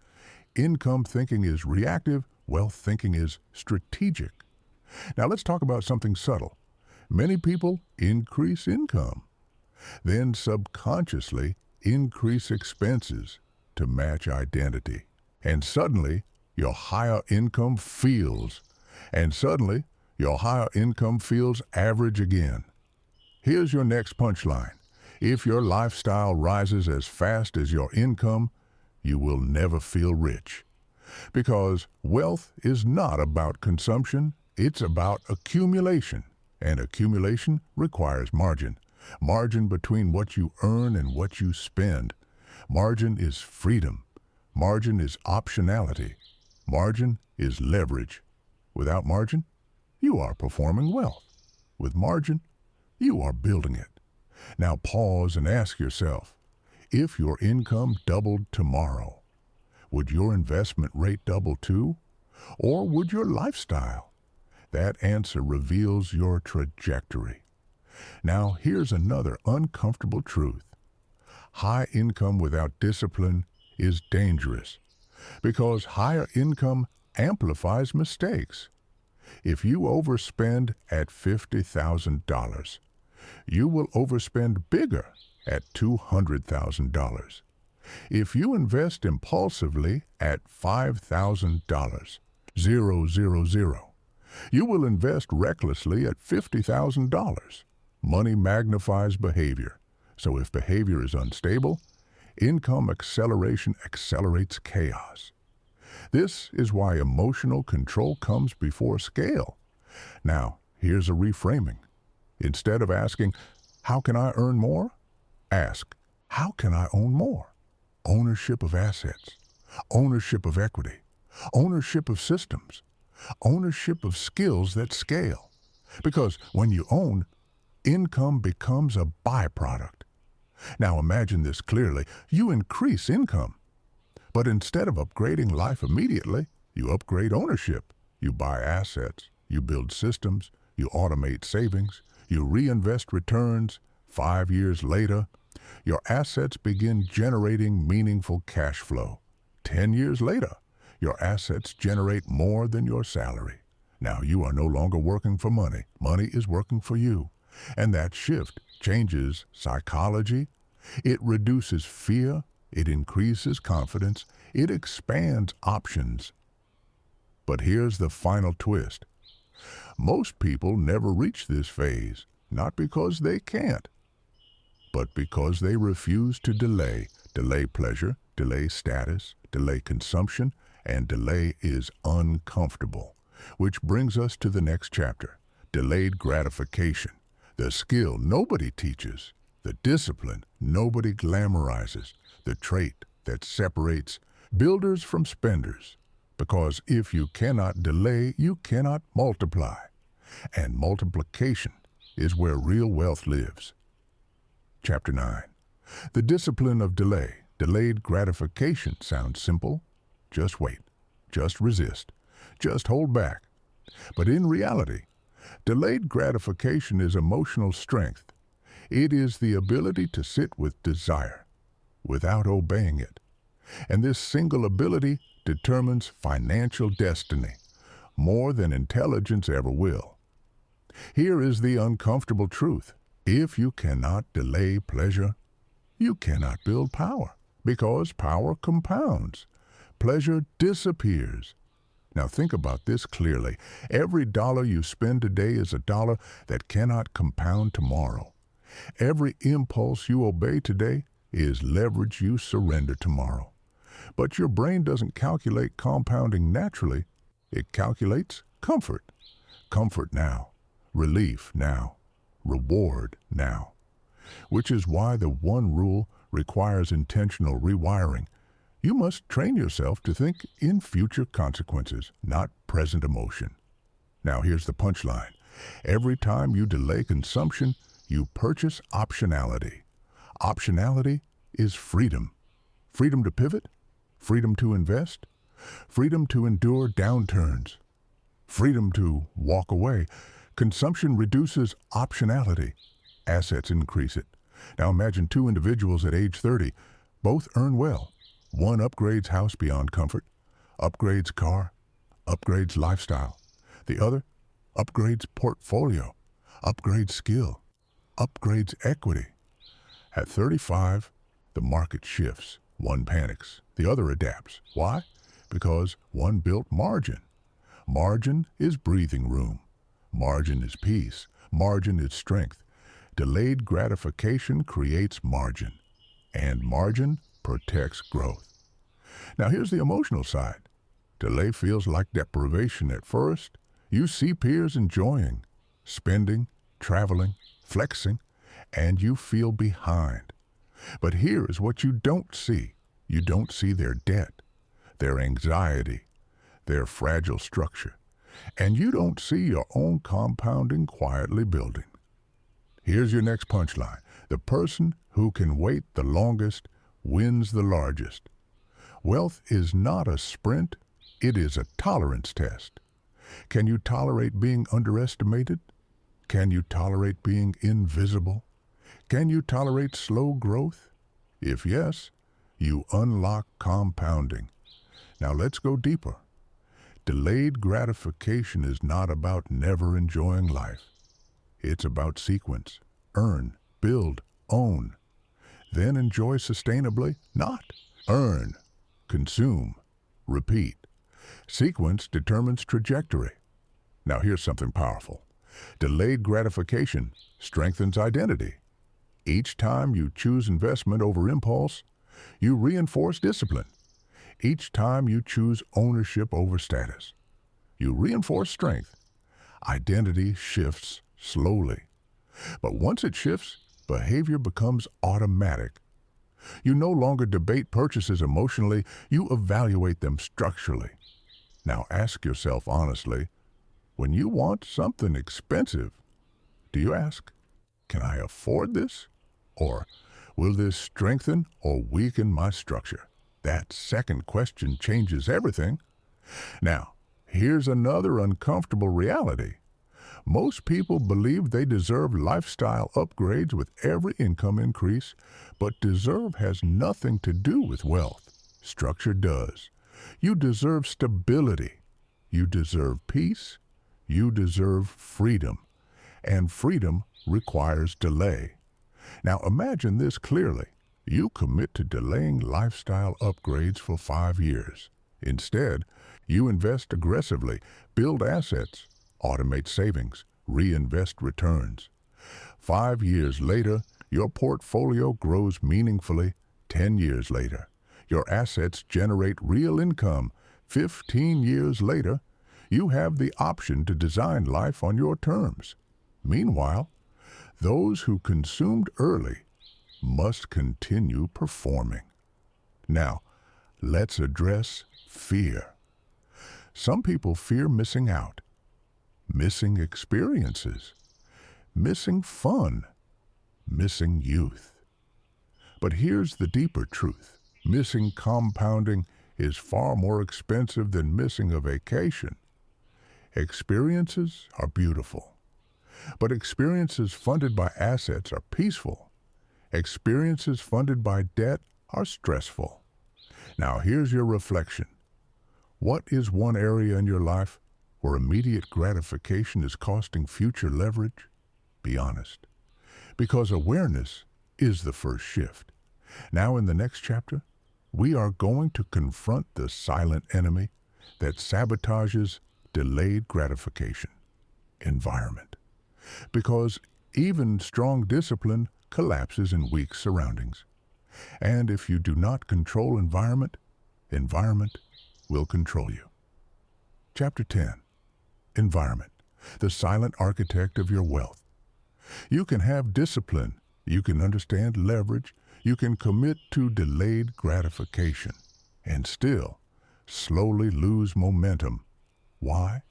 Income thinking is reactive, wealth thinking is strategic. Now let's talk about something subtle. Many people increase income, then subconsciously increase expenses to match identity. And suddenly, your higher income feels average again. Here's your next punchline. If your lifestyle rises as fast as your income, you will never feel rich. Because wealth is not about consumption, it's about accumulation. And accumulation requires margin. Margin between what you earn and what you spend. Margin is freedom. Margin is optionality. Margin is leverage. Without margin, you are performing wealth. With margin, you are building it. Now pause and ask yourself, if your income doubled tomorrow, would your investment rate double too? Or would your lifestyle? That answer reveals your trajectory. Now here's another uncomfortable truth. High income without discipline is dangerous, because higher income amplifies mistakes. If you overspend at $50,000, you will overspend bigger at $200,000. If you invest impulsively at $5,000, 000, you will invest recklessly at $50,000. Money magnifies behavior. So if behavior is unstable, income acceleration accelerates chaos. This is why emotional control comes before scale. Now, here's a reframing. Instead of asking, how can I earn more? Ask, how can I own more? Ownership of assets, ownership of equity, ownership of systems, ownership of skills that scale. Because when you own, income becomes a byproduct. Now imagine this clearly. You increase income, but instead of upgrading life immediately, you upgrade ownership. You buy assets, you build systems, you automate savings, you reinvest returns. 5 years later, your assets begin generating meaningful cash flow. 10 years later, Your assets generate more than your salary. Now you are no longer working for money. Money is working for you. And that shift changes psychology. It reduces fear. It increases confidence. It expands options. But here's the final twist. Most people never reach this phase, not because they can't, but because they refuse to delay. Delay pleasure, delay status, delay consumption, and delay is uncomfortable. Which brings us to the next chapter, delayed gratification. The skill nobody teaches, the discipline nobody glamorizes, the trait that separates builders from spenders. Because if you cannot delay, you cannot multiply. And multiplication is where real wealth lives. Chapter 9. The discipline of delay. Delayed gratification sounds simple. Just wait. Just resist. Just hold back. But in reality, delayed gratification is emotional strength. It is the ability to sit with desire without obeying it. And this single ability determines financial destiny more than intelligence ever will. Here is the uncomfortable truth. If you cannot delay pleasure, you cannot build power, because power compounds. Pleasure disappears. Now think about this clearly. Every dollar you spend today is a dollar that cannot compound tomorrow. Every impulse you obey today is leverage you surrender tomorrow. But your brain doesn't calculate compounding naturally. It calculates comfort. Comfort now. Relief now. Reward now. Which is why the one rule requires intentional rewiring. You must train yourself to think in future consequences, not present emotion. Now here's the punchline. Every time you delay consumption, you purchase optionality. Optionality is freedom. Freedom to pivot, freedom to invest, freedom to endure downturns, freedom to walk away. Consumption reduces optionality. Assets increase it. Now imagine two individuals at age 30. Both earn well. One upgrades house beyond comfort, upgrades car, upgrades lifestyle. The other upgrades portfolio, upgrades skill, upgrades equity. At 35, the market shifts. One panics, the other adapts. Why? Because one built margin. Margin is breathing room. Margin is peace. Margin is strength. Delayed gratification creates margin, and margin protects growth. Now here's the emotional side. Delay feels like deprivation at first. You see peers enjoying, spending, traveling, flexing, and you feel behind. But here is what you don't see. You don't see their debt, their anxiety, their fragile structure, and you don't see your own compounding quietly building. Here's your next punchline. The person who can wait the longest wins the largest. Wealth is not a sprint, it is a tolerance test. Can you tolerate being underestimated? Can you tolerate being invisible? Can you tolerate slow growth? If yes, you unlock compounding. Now let's go deeper. Delayed gratification is not about never enjoying life. It's about sequence. Earn, build, own. Then enjoy sustainably, not earn, consume, repeat. Sequence determines trajectory. Now here's something powerful. Delayed gratification strengthens identity. Each time you choose investment over impulse, you reinforce discipline. Each time you choose ownership over status, you reinforce strength. Identity shifts slowly. But once it shifts, behavior becomes automatic. You no longer debate purchases emotionally, you evaluate them structurally. Now ask yourself honestly, when you want something expensive, do you ask, can I afford this? Or will this strengthen or weaken my structure? That second question changes everything. Now, here's another uncomfortable reality. Most people believe they deserve lifestyle upgrades with every income increase, but deserve has nothing to do with wealth. Structure does. You deserve stability. You deserve peace. You deserve freedom. And freedom requires delay. Now imagine this clearly. You commit to delaying lifestyle upgrades for 5 years. Instead, you invest aggressively, build assets, automate savings, reinvest returns. 5 years later, your portfolio grows meaningfully. 10 years later, your assets generate real income. 15 years later, you have the option to design life on your terms. Meanwhile, those who consumed early must continue performing. Now, let's address fear. Some people fear missing out, missing experiences, missing fun, missing youth. But here's the deeper truth. Missing compounding is far more expensive than missing a vacation. Experiences are beautiful, but experiences funded by assets are peaceful. Experiences funded by debt are stressful. Now here's your reflection. What is one area in your life where immediate gratification is costing future leverage? Be honest. Because awareness is the first shift. Now in the next chapter, we are going to confront the silent enemy that sabotages delayed gratification: environment. Because even strong discipline collapses in weak surroundings. And if you do not control environment, environment will control you. Chapter 10. Environment, the silent architect of your wealth. You can have discipline, you can understand leverage, you can commit to delayed gratification, and still slowly lose momentum. Why?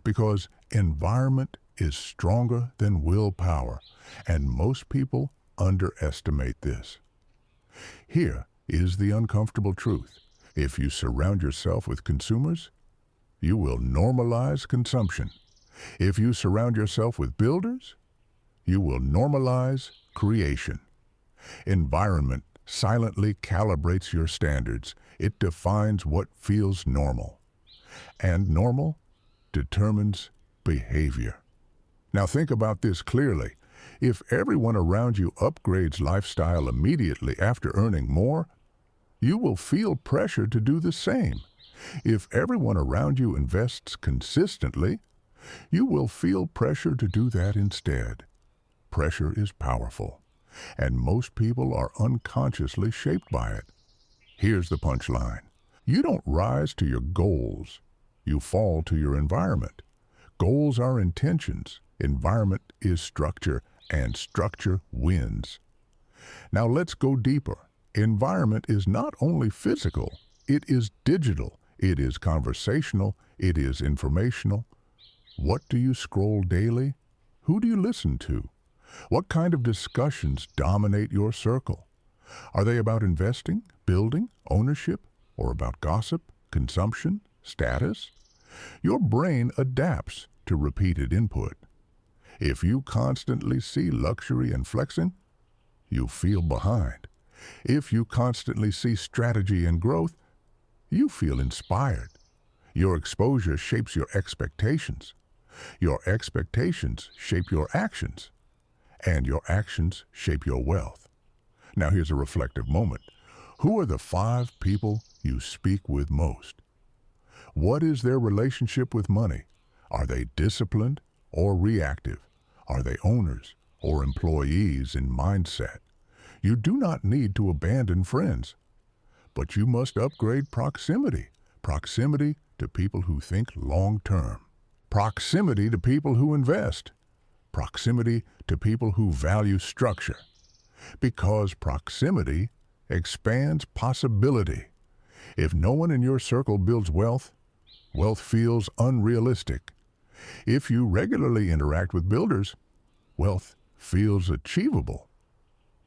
Because environment is stronger than willpower, and most people underestimate this. Here is the uncomfortable truth. If you surround yourself with consumers, you will normalize consumption. If you surround yourself with builders, you will normalize creation. Environment silently calibrates your standards. It defines what feels normal. And normal determines behavior. Now think about this clearly. If everyone around you upgrades lifestyle immediately after earning more, you will feel pressure to do the same. If everyone around you invests consistently, you will feel pressure to do that instead. Pressure is powerful, and most people are unconsciously shaped by it. Here's the punchline. You don't rise to your goals. You fall to your environment. Goals are intentions. Environment is structure, and structure wins. Now let's go deeper. Environment is not only physical, it is digital, it is conversational, it is informational. What do you scroll daily? Who do you listen to? What kind of discussions dominate your circle? Are they about investing, building, ownership, or about gossip, consumption, status? Your brain adapts to repeated input. If you constantly see luxury and flexing, you feel behind. If you constantly see strategy and growth, you feel inspired. Your exposure shapes your expectations. Your expectations shape your actions. And your actions shape your wealth. Now here's a reflective moment. Who are the 5 people you speak with most? What is their relationship with money? Are they disciplined or reactive? Are they owners or employees in mindset? You do not need to abandon friends, but you must upgrade proximity. Proximity to people who think long-term. Proximity to people who invest. Proximity to people who value structure. Because proximity expands possibility. If no one in your circle builds wealth, wealth feels unrealistic. If you regularly interact with builders, wealth feels achievable.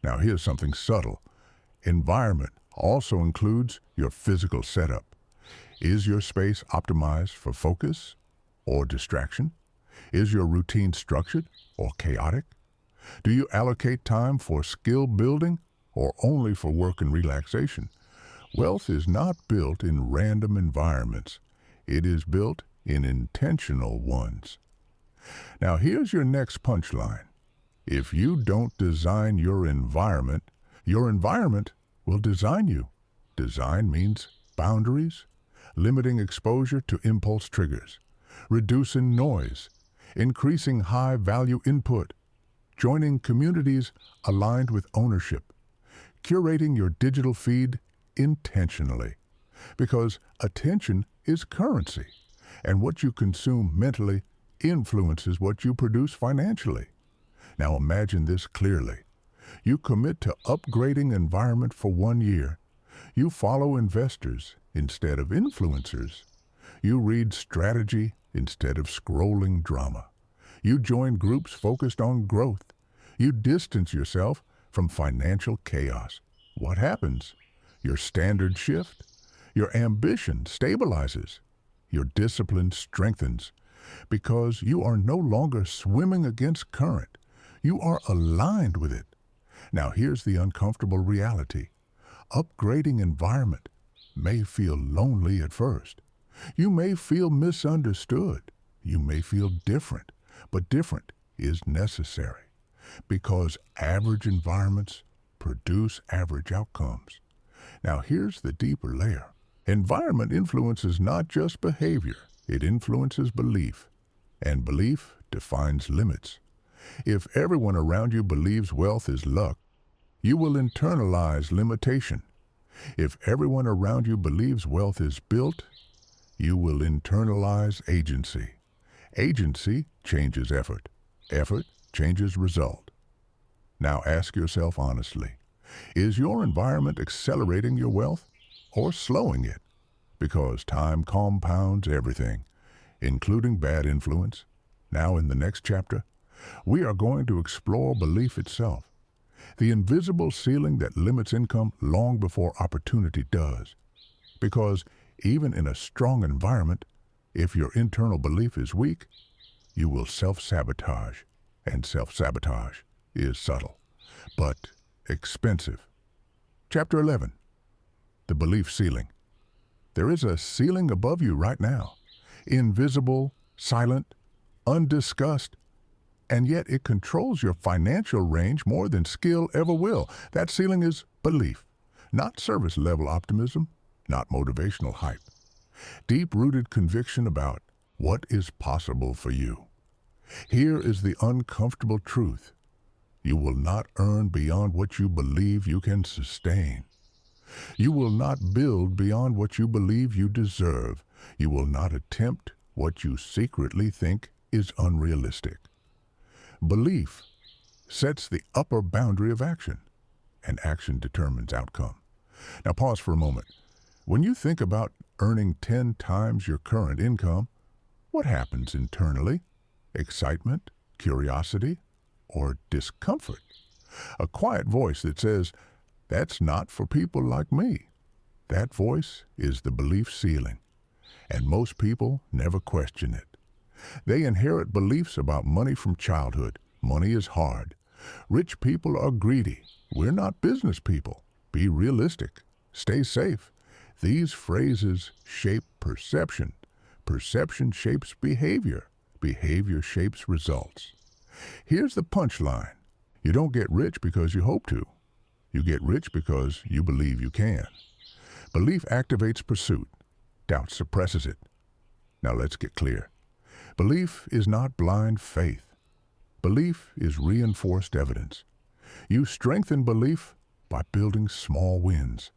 Now here's something subtle. Environment also includes your physical setup. Is your space optimized for focus or distraction? Is your routine structured or chaotic? Do you allocate time for skill building or only for work and relaxation? Wealth is not built in random environments. It is built in intentional ones. Now here's your next punchline. If you don't design your environment will design you. Design means boundaries, limiting exposure to impulse triggers, reducing noise, increasing high-value input, joining communities aligned with ownership, curating your digital feed intentionally. Because attention is currency, and what you consume mentally influences what you produce financially. Now imagine this clearly. You commit to upgrading environment for 1 year. You follow investors instead of influencers. You read strategy instead of scrolling drama. You join groups focused on growth. You distance yourself from financial chaos. What happens? Your standards shift. Your ambition stabilizes. Your discipline strengthens. Because you are no longer swimming against current. You are aligned with it. Now here's the uncomfortable reality. Upgrading environment may feel lonely at first. You may feel misunderstood. You may feel different, but different is necessary because average environments produce average outcomes. Now here's the deeper layer. Environment influences not just behavior, it influences belief, and belief defines limits. If everyone around you believes wealth is luck, you will internalize limitation. If everyone around you believes wealth is built, you will internalize agency. Agency changes effort. Effort changes result. Now ask yourself honestly, is your environment accelerating your wealth or slowing it? Because time compounds everything, including bad influence. Now in the next chapter, we are going to explore belief itself, the invisible ceiling that limits income long before opportunity does. Because even in a strong environment, if your internal belief is weak, you will self-sabotage, and self-sabotage is subtle, but expensive. Chapter 11, the belief ceiling. There is a ceiling above you right now, invisible, silent, undiscussed, and yet it controls your financial range more than skill ever will. That ceiling is belief, not service-level optimism, not motivational hype. Deep-rooted conviction about what is possible for you. Here is the uncomfortable truth. You will not earn beyond what you believe you can sustain. You will not build beyond what you believe you deserve. You will not attempt what you secretly think is unrealistic. Belief sets the upper boundary of action, and action determines outcome. Now pause for a moment. When you think about earning 10 times your current income, what happens internally? Excitement, curiosity, or discomfort? A quiet voice that says, "That's not for people like me." That voice is the belief ceiling, and most people never question it. They inherit beliefs about money from childhood. Money is hard. Rich people are greedy. We're not business people. Be realistic. Stay safe. These phrases shape perception. Perception shapes behavior. Behavior shapes results. Here's the punchline. You don't get rich because you hope to. You get rich because you believe you can. Belief activates pursuit. Doubt suppresses it. Now let's get clear. Belief is not blind faith. Belief is reinforced evidence. You strengthen belief by building small wins.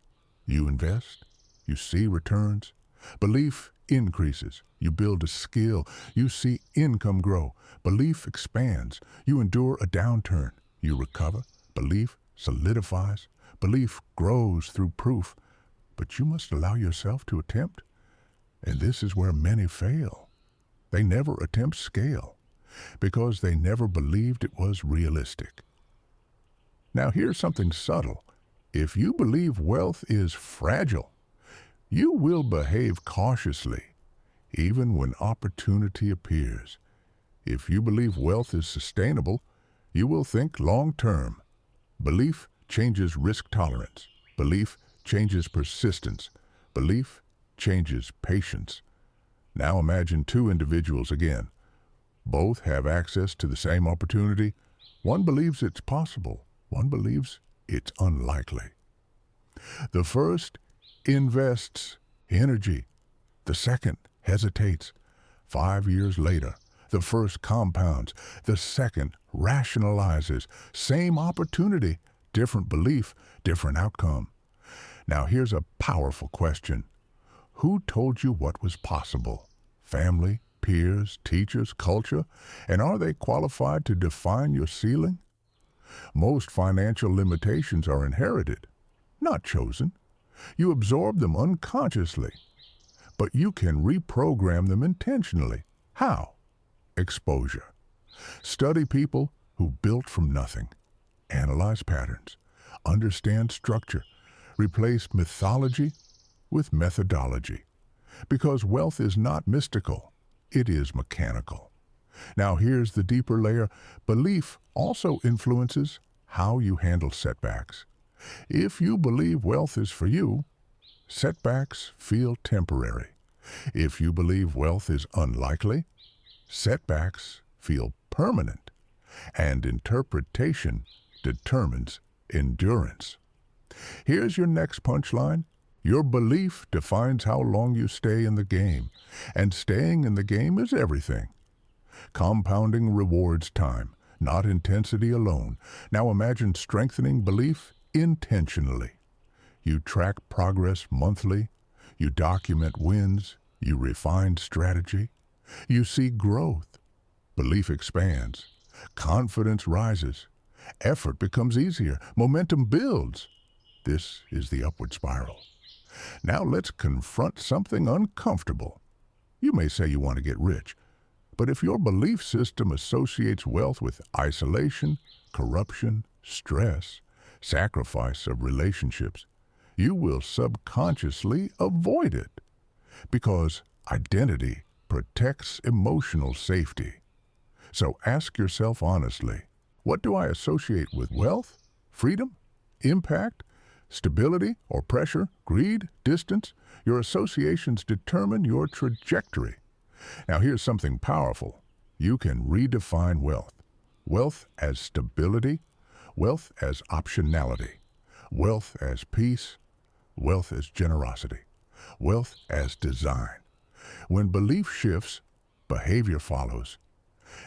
You invest, you see returns. Belief increases. You build a skill. You see income grow. Belief expands. You endure a downturn. You recover. Belief solidifies. Belief grows through proof. But you must allow yourself to attempt. And this is where many fail. They never attempt scale because they never believed it was realistic. Now here's something subtle. If you believe wealth is fragile, you will behave cautiously, even when opportunity appears. If you believe wealth is sustainable, you will think long-term. Belief changes risk tolerance. Belief changes persistence. Belief changes patience. Now imagine two individuals again. Both have access to the same opportunity. One believes it's possible. One believes it's unlikely. The first invests energy. The second hesitates. 5 years later, the first compounds. The second rationalizes. Same opportunity, different belief, different outcome. Now here's a powerful question. Who told you what was possible? Family, peers, teachers, culture? And are they qualified to define your ceiling? Most financial limitations are inherited, not chosen. You absorb them unconsciously, but you can reprogram them intentionally. How? Exposure. Study people who built from nothing. Analyze patterns. Understand structure. Replace mythology with methodology. Because wealth is not mystical, it is mechanical. Now here's the deeper layer. Belief also influences how you handle setbacks. If you believe wealth is for you, setbacks feel temporary. If you believe wealth is unlikely, setbacks feel permanent. And interpretation determines endurance. Here's your next punchline. Your belief defines how long you stay in the game, and staying in the game is everything. Compounding rewards time, not intensity alone. Now imagine strengthening belief intentionally. You track progress monthly, you document wins, you refine strategy, you see growth. Belief expands, confidence rises, effort becomes easier, momentum builds. This is the upward spiral. Now let's confront something uncomfortable. You may say you want to get rich, but if your belief system associates wealth with isolation, corruption, stress, sacrifice of relationships, you will subconsciously avoid it, because identity protects emotional safety. So ask yourself honestly, what do I associate with wealth, freedom, impact, stability or pressure, greed, distance? Your associations determine your trajectory. Now here's something powerful. You can redefine wealth. Wealth as stability, wealth as optionality, wealth as peace, wealth as generosity, wealth as design. When belief shifts, behavior follows.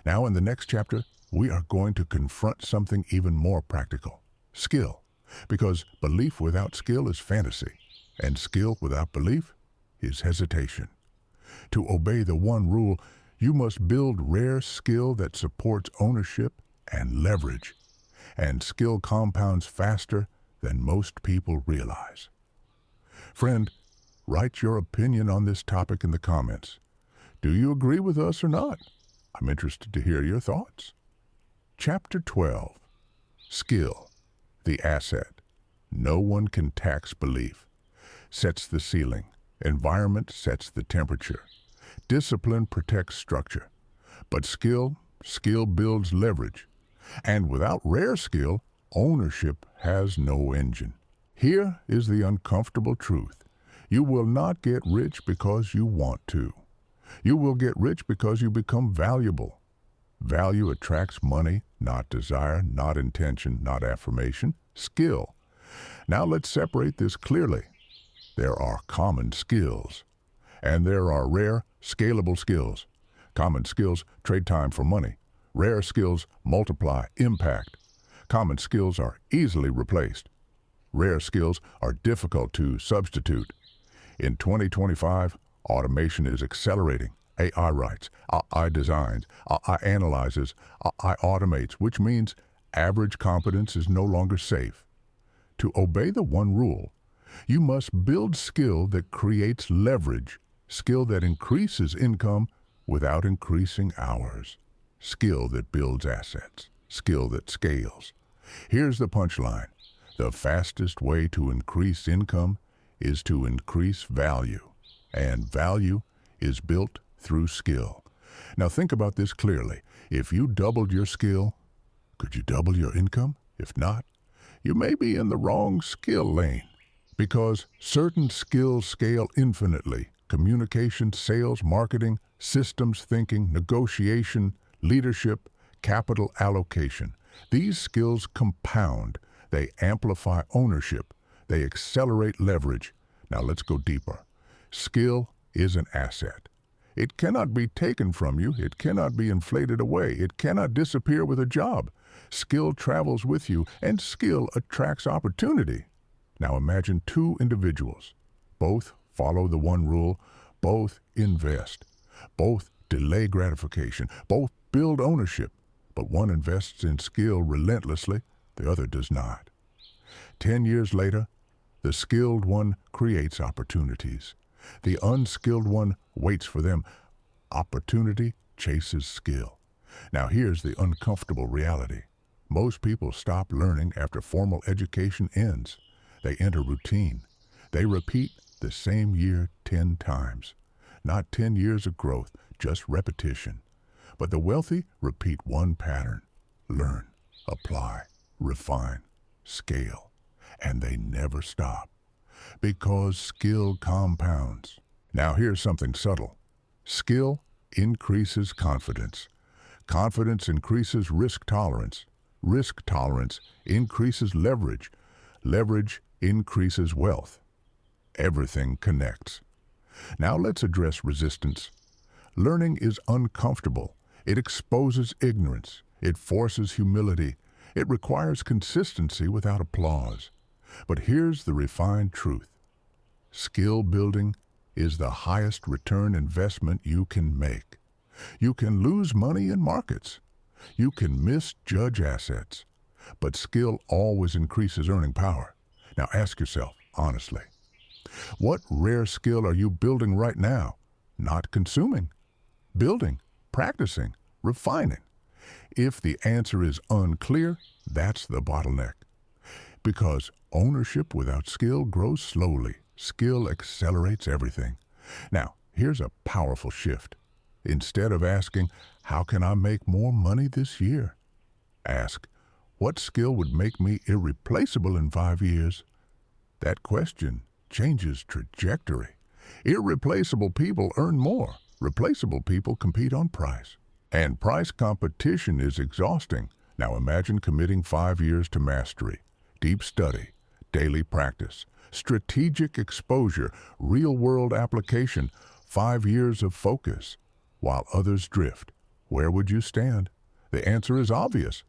Now in the next chapter, we are going to confront something even more practical. Skill. Because belief without skill is fantasy, and skill without belief is hesitation. To obey the one rule, you must build rare skill that supports ownership and leverage, and skill compounds faster than most people realize. Friend, write your opinion on this topic in the comments. Do you agree with us or not? I'm interested to hear your thoughts. Chapter 12. Skill. The asset. No one can tax belief. Sets the ceiling. Environment sets the temperature. Discipline protects structure. But skill builds leverage. And without rare skill, ownership has no engine. Here is the uncomfortable truth. You will not get rich because you want to. You will get rich because you become valuable. Value attracts money, not desire, not intention, not affirmation, skill. Now let's separate this clearly. There are common skills, and there are rare, scalable skills. Common skills trade time for money. Rare skills multiply impact. Common skills are easily replaced. Rare skills are difficult to substitute. In 2025, automation is accelerating. AI writes, AI designs, AI analyzes, AI automates, which means average competence is no longer safe. To obey the one rule, you must build skill that creates leverage, skill that increases income without increasing hours, skill that builds assets, skill that scales. Here's the punchline. The fastest way to increase income is to increase value, and value is built through skill. Now think about this clearly. If you doubled your skill, could you double your income? If not, you may be in the wrong skill lane. Because certain skills scale infinitely. Communication, sales, marketing, systems thinking, negotiation, leadership, capital allocation. These skills compound. They amplify ownership. They accelerate leverage. Now let's go deeper. Skill is an asset. It cannot be taken from you. It cannot be inflated away. It cannot disappear with a job. Skill travels with you, and skill attracts opportunity. Now imagine two individuals. Both follow the one rule. Both invest. Both delay gratification. Both build ownership. But one invests in skill relentlessly, the other does not. 10 years later, the skilled one creates opportunities. The unskilled one waits for them. Opportunity chases skill. Now here's the uncomfortable reality. Most people stop learning after formal education ends. They enter routine. They repeat the same year 10 times. Not 10 years of growth, just repetition. But the wealthy repeat one pattern. Learn, apply, refine, scale. And they never stop. Because skill compounds. Now here's something subtle. Skill increases confidence. Confidence increases risk tolerance. Risk tolerance increases leverage. Leverage increases wealth. Everything connects. Now let's address resistance. Learning is uncomfortable. It exposes ignorance. It forces humility. It requires consistency without applause. But here's the refined truth. Skill building is the highest return investment you can make. You can lose money in markets. You can misjudge assets. But skill always increases earning power. Now ask yourself, honestly, what rare skill are you building right now? Not consuming. Building, practicing, refining. If the answer is unclear, that's the bottleneck. Because ownership without skill grows slowly. Skill accelerates everything. Now, here's a powerful shift. Instead of asking, how can I make more money this year? Ask, what skill would make me irreplaceable in 5 years? That question changes trajectory. Irreplaceable people earn more. Replaceable people compete on price. And price competition is exhausting. Now imagine committing 5 years to mastery, deep study, daily practice, strategic exposure, real-world application, 5 years of focus, while others drift. Where would you stand? The answer is obvious,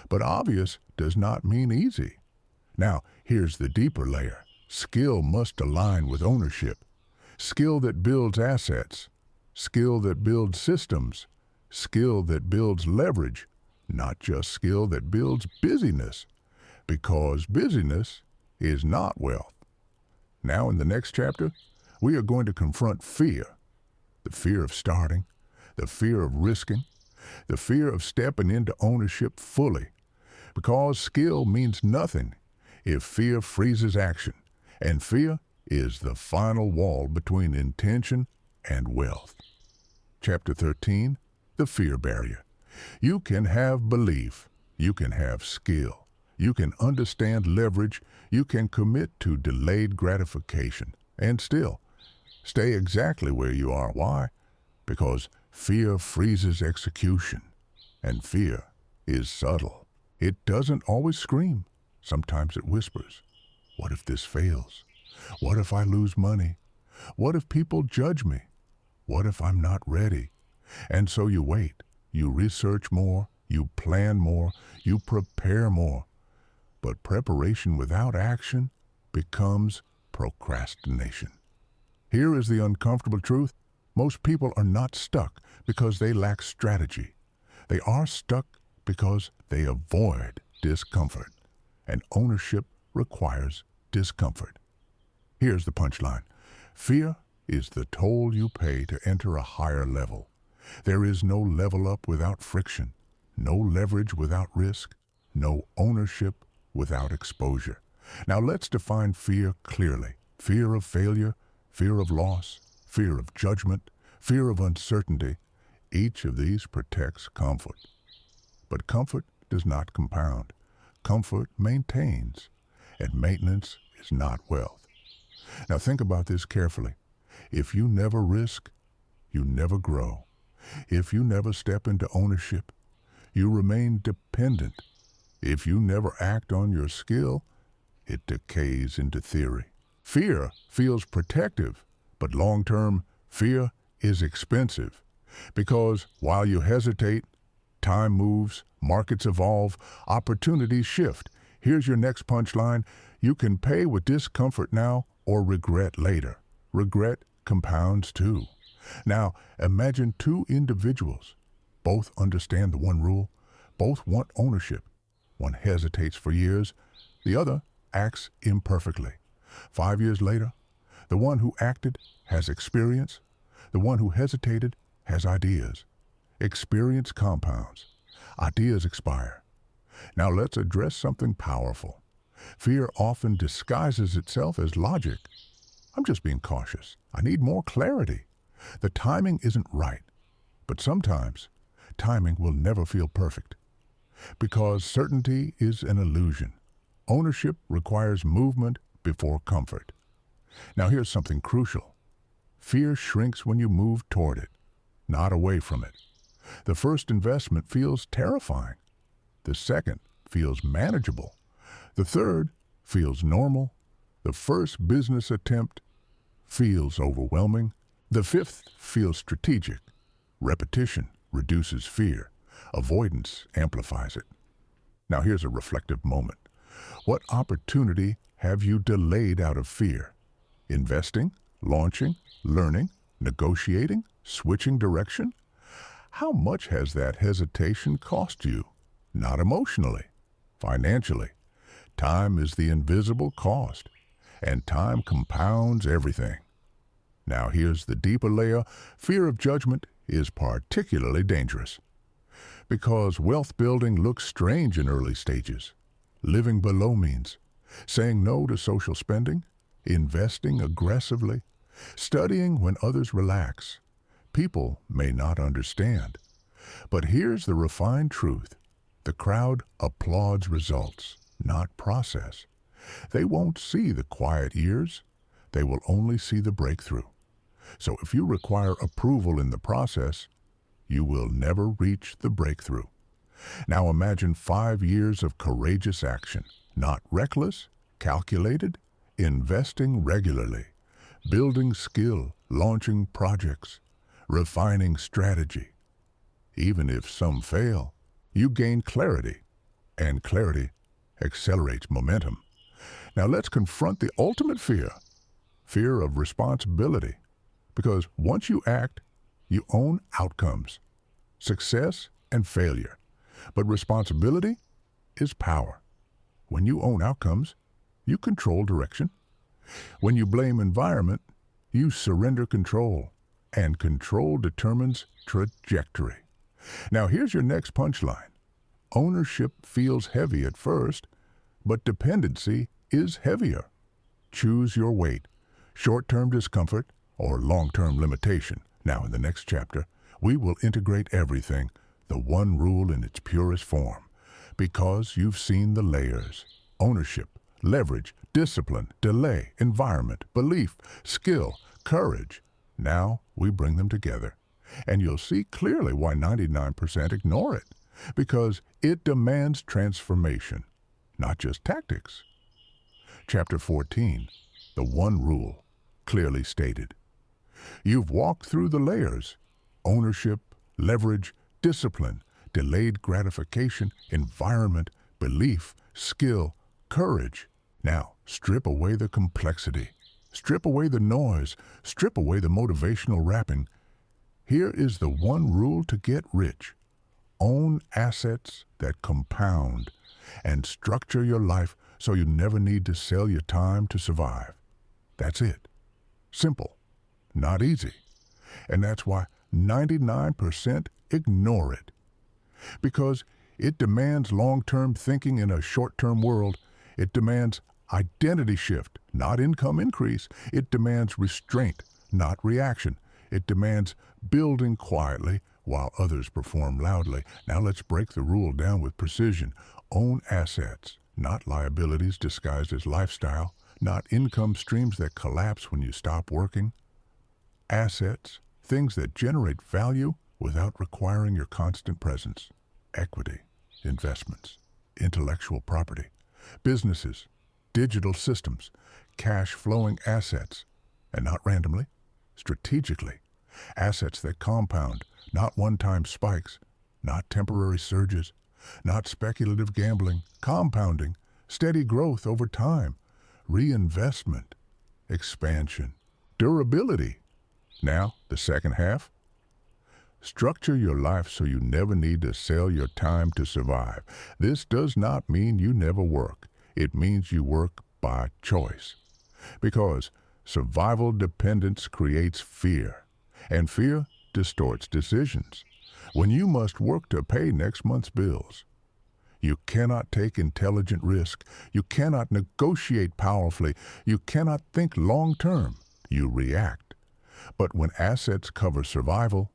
but obvious does not mean easy. Now, here's the deeper layer. Skill must align with ownership. Skill that builds assets. Skill that builds systems. Skill that builds leverage. Not just skill that builds busyness. Because busyness is not wealth. Now in the next chapter, we are going to confront fear. The fear of starting. The fear of risking. The fear of stepping into ownership fully. Because skill means nothing if fear freezes action. And fear is the final wall between intention and wealth. Chapter 13, the fear barrier. You can have belief. You can have skill. You can understand leverage. You can commit to delayed gratification. And still, stay exactly where you are. Why? Because fear freezes execution. And fear is subtle. It doesn't always scream. Sometimes it whispers. What if this fails? What if I lose money? What if people judge me? What if I'm not ready? And so you wait. You research more. You plan more. You prepare more. But preparation without action becomes procrastination. Here is the uncomfortable truth. Most people are not stuck because they lack strategy. They are stuck because they avoid discomfort. And ownership requires discomfort. Here's the punchline. Fear is the toll you pay to enter a higher level. There is no level up without friction, no leverage without risk, no ownership without exposure. Now let's define fear clearly. Fear of failure, fear of loss, fear of judgment, fear of uncertainty. Each of these protects comfort. But comfort does not compound. Comfort maintains, and maintenance is not wealth. Now think about this carefully. If you never risk, you never grow. If you never step into ownership, you remain dependent. If you never act on your skill, it decays into theory. Fear feels protective, but long-term fear is expensive. Because while you hesitate, time moves, markets evolve, opportunities shift. Here's your next punchline. You can pay with discomfort now or regret later. Regret compounds too. Now, imagine two individuals. Both understand the one rule. Both want ownership. One hesitates for years. The other acts imperfectly. 5 years later, the one who acted has experience. The one who hesitated has ideas. Experience compounds. Ideas expire. Now let's address something powerful. Fear often disguises itself as logic. I'm just being cautious. I need more clarity. The timing isn't right. But sometimes, timing will never feel perfect. Because certainty is an illusion. Ownership requires movement before comfort. Now here's something crucial. Fear shrinks when you move toward it, not away from it. The first investment feels terrifying. The second feels manageable. The third feels normal. The first business attempt feels overwhelming. The fifth feels strategic. Repetition reduces fear. Avoidance amplifies it. Now here's a reflective moment. What opportunity have you delayed out of fear? Investing, launching, learning, negotiating, switching direction? How much has that hesitation cost you? Not emotionally, financially. Time is the invisible cost, and time compounds everything. Now here's the deeper layer. Fear of judgment is particularly dangerous because wealth building looks strange in early stages. Living below means saying no to social spending, investing aggressively, studying when others relax. People may not understand. But here's the refined truth. The crowd applauds results, not process. They won't see the quiet years. They will only see the breakthrough. So if you require approval in the process, you will never reach the breakthrough. Now imagine 5 years of courageous action, not reckless, calculated, investing regularly, building skill, launching projects, refining strategy. Even if some fail, you gain clarity, and clarity accelerates momentum. Now let's confront the ultimate fear, fear of responsibility. Because once you act, you own outcomes, success and failure. But responsibility is power. When you own outcomes, you control direction. When you blame environment, you surrender control, and control determines trajectory. Now here's your next punchline. Ownership feels heavy at first, but dependency is heavier. Choose your weight, short-term discomfort or long-term limitation. Now in the next chapter, we will integrate everything, the one rule in its purest form, because you've seen the layers: ownership, leverage, discipline, delay, environment, belief, skill, courage. Now we bring them together, and you'll see clearly why 99% ignore it, because it demands transformation, not just tactics. Chapter 14, the one rule, clearly stated. You've walked through the layers: ownership, leverage, discipline, delayed gratification, environment, belief, skill, courage. Now, strip away the complexity. Strip away the noise. Strip away the motivational wrapping. Here is the one rule to get rich. Own assets that compound and structure your life so you never need to sell your time to survive. That's it. Simple, not easy. And that's why 99% ignore it. Because it demands long-term thinking in a short-term world. It demands identity shift, not income increase. It demands restraint, not reaction. It demands building quietly while others perform loudly. Now let's break the rule down with precision. Own assets, not liabilities disguised as lifestyle. not income streams that collapse when you stop working. Assets, things that generate value without requiring your constant presence. Equity, investments, intellectual property, businesses, digital systems, cash-flowing assets, and not randomly, strategically. Assets that compound, not one-time spikes, not temporary surges, not speculative gambling, compounding, steady growth over time, reinvestment, expansion, durability. Now, the second half. Structure your life so you never need to sell your time to survive. This does not mean you never work. It means you work by choice. Because survival dependence creates fear, and fear distorts decisions. When you must work to pay next month's bills, you cannot take intelligent risk. You cannot negotiate powerfully. You cannot think long-term. You react. But when assets cover survival,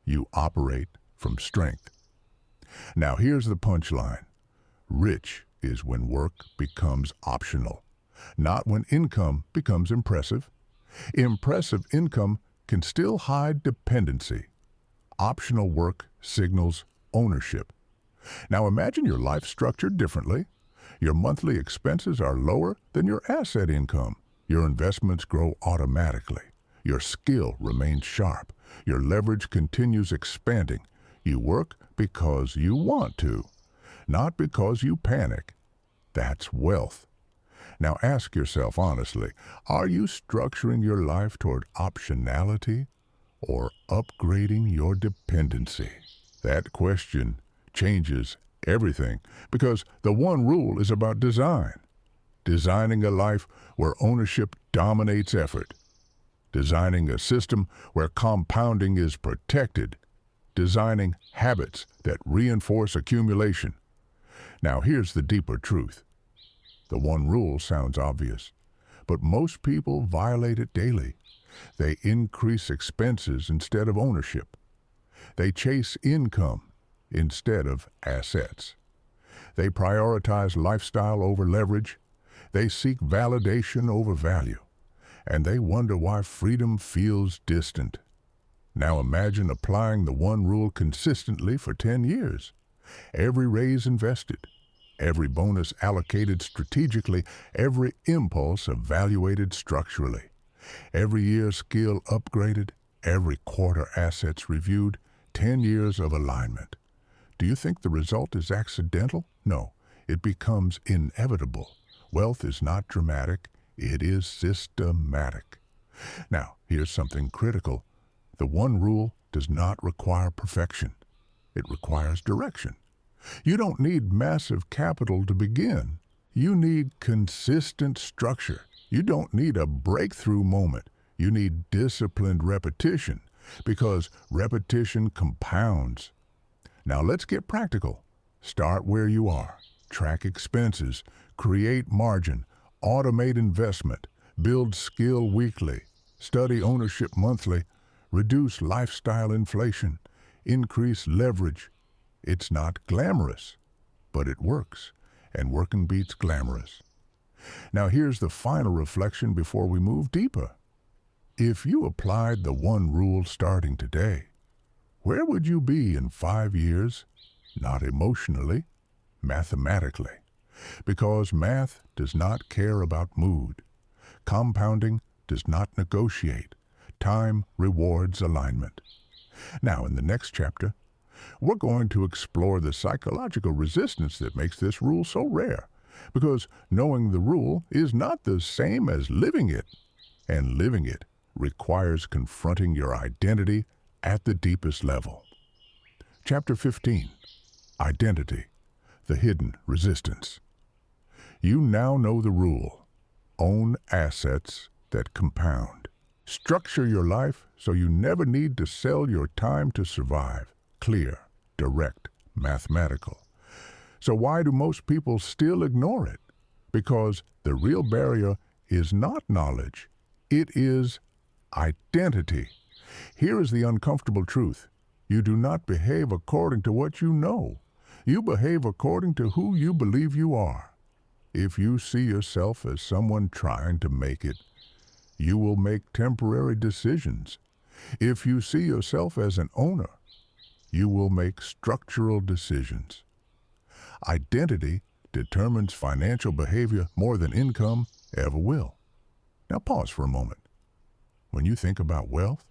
you operate from strength. Now here's the punchline. Rich is when work becomes optional, not when income becomes impressive. Impressive income can still hide dependency. Optional work signals ownership. Now imagine your life structured differently. Your monthly expenses are lower than your asset income. Your investments grow automatically. Your skill remains sharp. Your leverage continues expanding. You work because you want to, not because you panic. That's wealth. Now ask yourself honestly, are you structuring your life toward optionality or upgrading your dependency? That question changes everything, because the one rule is about design. Designing a life where ownership dominates effort. Designing a system where compounding is protected. Designing habits that reinforce accumulation. Now here's the deeper truth. The one rule sounds obvious, but most people violate it daily. They increase expenses instead of ownership. They chase income instead of assets. They prioritize lifestyle over leverage. They seek validation over value. And they wonder why freedom feels distant. Now imagine applying the one rule consistently for 10 years. Every raise invested, every bonus allocated strategically, every impulse evaluated structurally, every year skill upgraded, every quarter assets reviewed, 10 years of alignment. Do you think the result is accidental? No, it becomes inevitable. Wealth is not dramatic, it is systematic. Now, here's something critical. The one rule does not require perfection. It requires direction. You don't need massive capital to begin. You need consistent structure. You don't need a breakthrough moment. You need disciplined repetition, because repetition compounds. Now let's get practical. Start where you are. Track expenses, create margin, automate investment, build skill weekly, study ownership monthly, reduce lifestyle inflation, increase leverage. It's not glamorous, but it works, and working beats glamorous. Now here's the final reflection before we move deeper. If you applied the one rule starting today, where would you be in 5 years? Not emotionally, mathematically. Because math does not care about mood. Compounding does not negotiate. Time rewards alignment. Now, in the next chapter, we're going to explore the psychological resistance that makes this rule so rare. Because knowing the rule is not the same as living it. And living it requires confronting your identity at the deepest level. Chapter 15. Identity, the hidden resistance. You now know the rule. Own assets that compound. Structure your life so you never need to sell your time to survive. Clear, direct, mathematical. So why do most people still ignore it? Because the real barrier is not knowledge. It is identity. Here is the uncomfortable truth. You do not behave according to what you know. You behave according to who you believe you are. If you see yourself as someone trying to make it, you will make temporary decisions. If you see yourself as an owner, you will make structural decisions. Identity determines financial behavior more than income ever will. Now pause for a moment. When you think about wealth,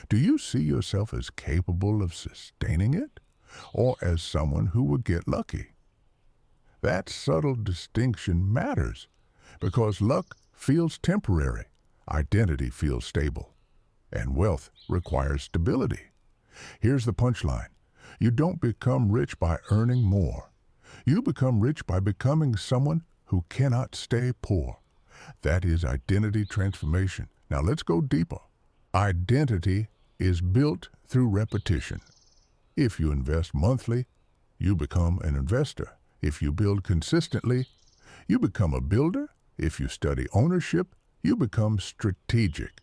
do you see yourself as capable of sustaining it, or as someone who would get lucky? That subtle distinction matters because luck feels temporary, identity feels stable, and wealth requires stability. Here's the punchline. You don't become rich by earning more. You become rich by becoming someone who cannot stay poor. That is identity transformation. Now let's go deeper. Identity is built through repetition. If you invest monthly, you become an investor. If you build consistently, you become a builder. If you study ownership, you become strategic.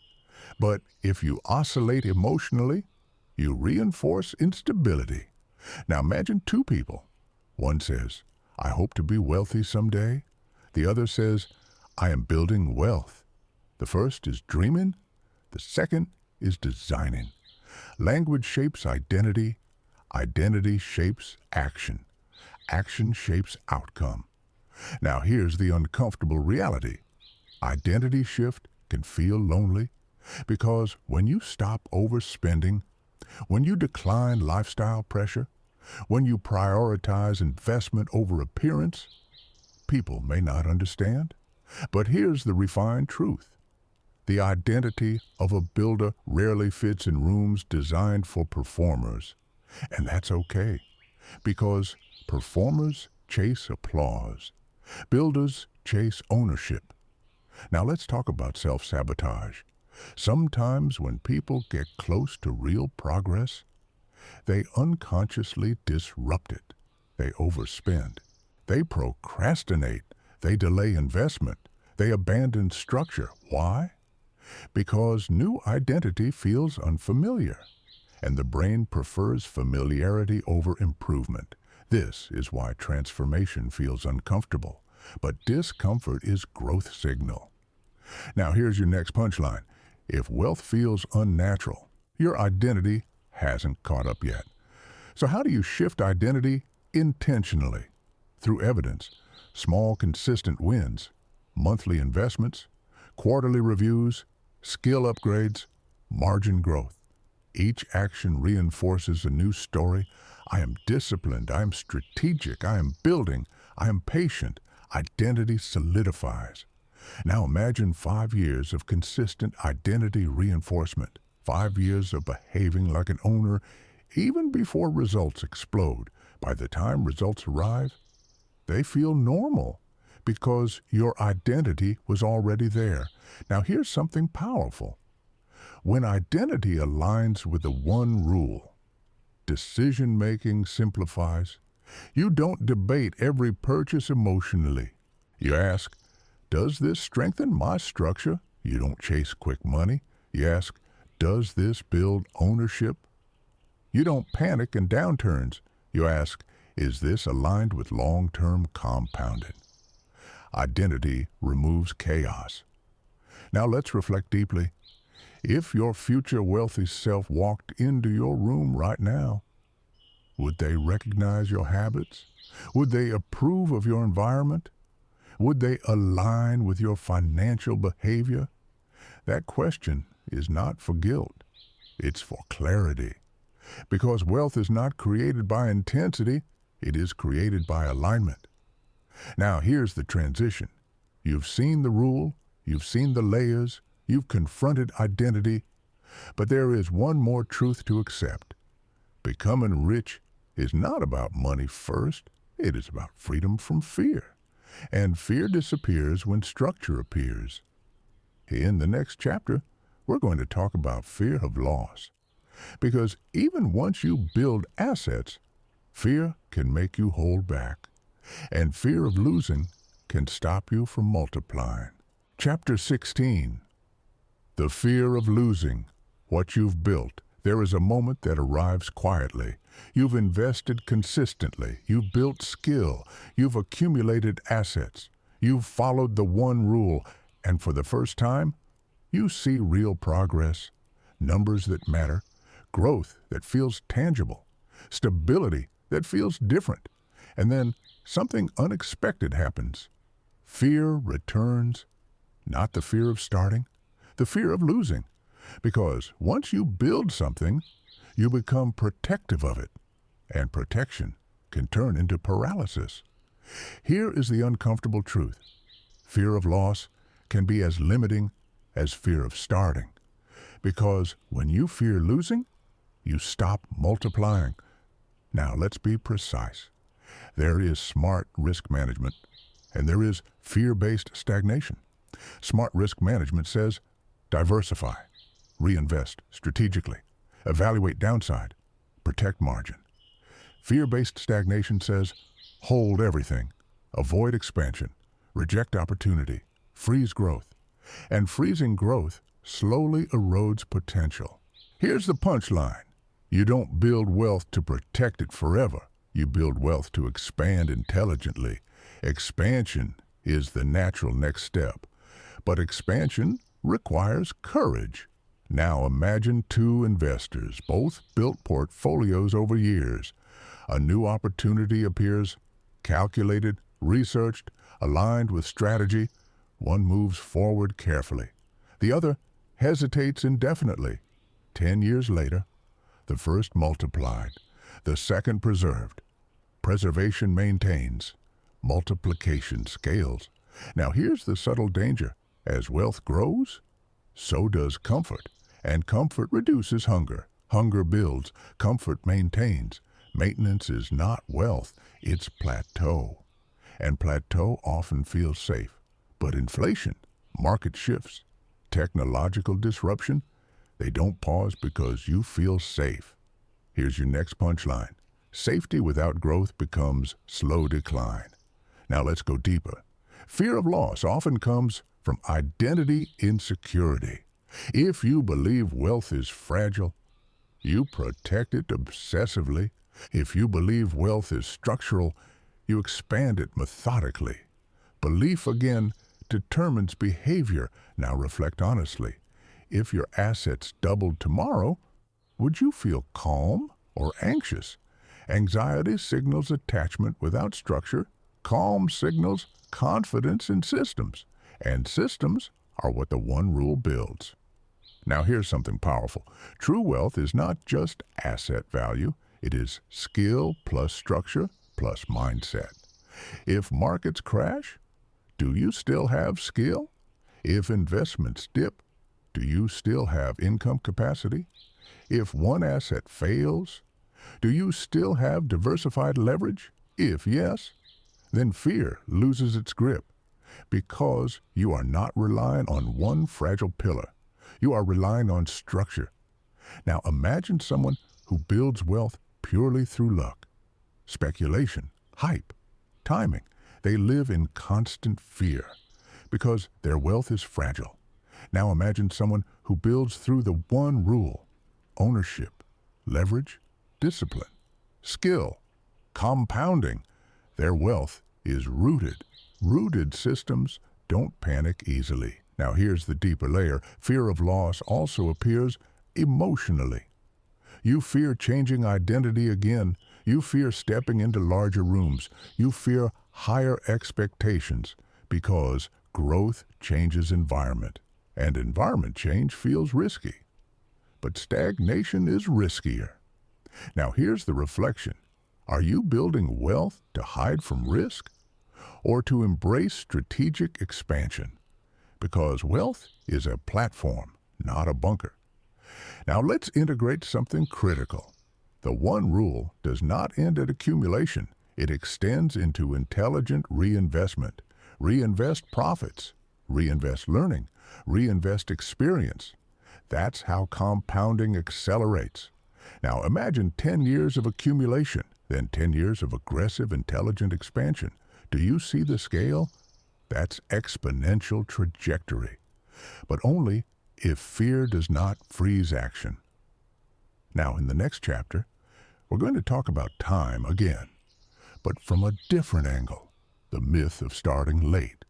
But if you oscillate emotionally, you reinforce instability. Now imagine two people. One says, I hope to be wealthy someday. The other says, I am building wealth. The first is dreaming. The second is designing. Language shapes identity. Identity shapes action. Action shapes outcome. Now here's the uncomfortable reality. Identity shift can feel lonely because when you stop overspending, when you decline lifestyle pressure, when you prioritize investment over appearance, people may not understand. But here's the refined truth. The identity of a builder rarely fits in rooms designed for performers. And that's okay, because performers chase applause. Builders chase ownership. Now let's talk about self-sabotage. Sometimes when people get close to real progress, they unconsciously disrupt it. They overspend. They procrastinate. They delay investment. They abandon structure. Why? Because new identity feels unfamiliar, and the brain prefers familiarity over improvement. This is why transformation feels uncomfortable, but discomfort is growth signal. Now here's your next punchline. If wealth feels unnatural, your identity hasn't caught up yet. So how do you shift identity intentionally? Through evidence, small consistent wins, monthly investments, quarterly reviews, skill upgrades, margin growth. Each action reinforces a new story. I am disciplined, I am strategic, I am building, I am patient. Identity solidifies. Now imagine 5 years of consistent identity reinforcement, 5 years of behaving like an owner even before results explode. By the time results arrive, they feel normal because your identity was already there. Now here's something powerful. When identity aligns with the one rule, decision-making simplifies. You don't debate every purchase emotionally. You ask, does this strengthen my structure? You don't chase quick money. You ask, does this build ownership? You don't panic in downturns. You ask, is this aligned with long-term compounding? Identity removes chaos. Now let's reflect deeply. If your future wealthy self walked into your room right now, would they recognize your habits? Would they approve of your environment? Would they align with your financial behavior? That question is not for guilt. It's for clarity. Because wealth is not created by intensity, it is created by alignment. Now here's the transition. You've seen the rule, you've seen the layers, you've confronted identity, but there is one more truth to accept. Becoming rich is not about money first, it is about freedom from fear. And fear disappears when structure appears. In the next chapter, we're going to talk about fear of loss. Because even once you build assets, fear can make you hold back. And fear of losing can stop you from multiplying. Chapter 16. The fear of losing what you've built. There is a moment that arrives quietly. You've invested consistently. You've built skill. You've accumulated assets. You've followed the one rule, and for the first time, you see real progress, numbers that matter, growth that feels tangible, stability that feels different. And then something unexpected happens. Fear returns, not the fear of starting, the fear of losing. Because once you build something, you become protective of it, and protection can turn into paralysis. Here is the uncomfortable truth. Fear of loss can be as limiting as fear of starting. Because when you fear losing, you stop multiplying. Now let's be precise. There is smart risk management, and there is fear-based stagnation. Smart risk management says diversify, reinvest strategically, evaluate downside, protect margin. Fear-based stagnation says hold everything, avoid expansion, reject opportunity, freeze growth. And freezing growth slowly erodes potential. Here's the punchline. You don't build wealth to protect it forever. You build wealth to expand intelligently. Expansion is the natural next step. But expansion requires courage. Now imagine two investors, both built portfolios over years. A new opportunity appears, calculated, researched, aligned with strategy. One moves forward carefully. The other hesitates indefinitely. 10 years later, the first multiplied, the second preserved. Preservation maintains, multiplication scales. Now here's the subtle danger. As wealth grows, so does comfort. And comfort reduces hunger. Hunger builds, comfort maintains. Maintenance is not wealth, it's plateau. And plateau often feels safe. But inflation, market shifts, technological disruption, they don't pause because you feel safe. Here's your next punchline. Safety without growth becomes slow decline. Now let's go deeper. Fear of loss often comes from identity insecurity. If you believe wealth is fragile, you protect it obsessively. If you believe wealth is structural, you expand it methodically. Belief, again, determines behavior. Now reflect honestly. If your assets doubled tomorrow, would you feel calm or anxious? Anxiety signals attachment without structure. Calm signals confidence in systems. And systems are what the one rule builds. Now here's something powerful. True wealth is not just asset value. It is skill plus structure plus mindset. If markets crash, do you still have skill? If investments dip, do you still have income capacity? If one asset fails, do you still have diversified leverage? If yes, then fear loses its grip because you are not relying on one fragile pillar. You are relying on structure. Now imagine someone who builds wealth purely through luck, speculation, hype, timing. They live in constant fear because their wealth is fragile. Now imagine someone who builds through the one rule: ownership, leverage, discipline, skill, compounding. Their wealth is rooted. Rooted systems don't panic easily. Now here's the deeper layer. Fear of loss also appears emotionally. You fear changing identity again. You fear stepping into larger rooms. You fear higher expectations because growth changes environment, and environment change feels risky. But stagnation is riskier. Now here's the reflection. Are you building wealth to hide from risk or to embrace strategic expansion? Because wealth is a platform, not a bunker. Now let's integrate something critical. The one rule does not end at accumulation. It extends into intelligent reinvestment. Reinvest profits, reinvest learning, reinvest experience. That's how compounding accelerates. Now imagine 10 years of accumulation, then 10 years of aggressive, intelligent expansion. Do you see the scale? That's exponential trajectory. But only if fear does not freeze action. Now in the next chapter, we're going to talk about time again, but from a different angle, the myth of starting late.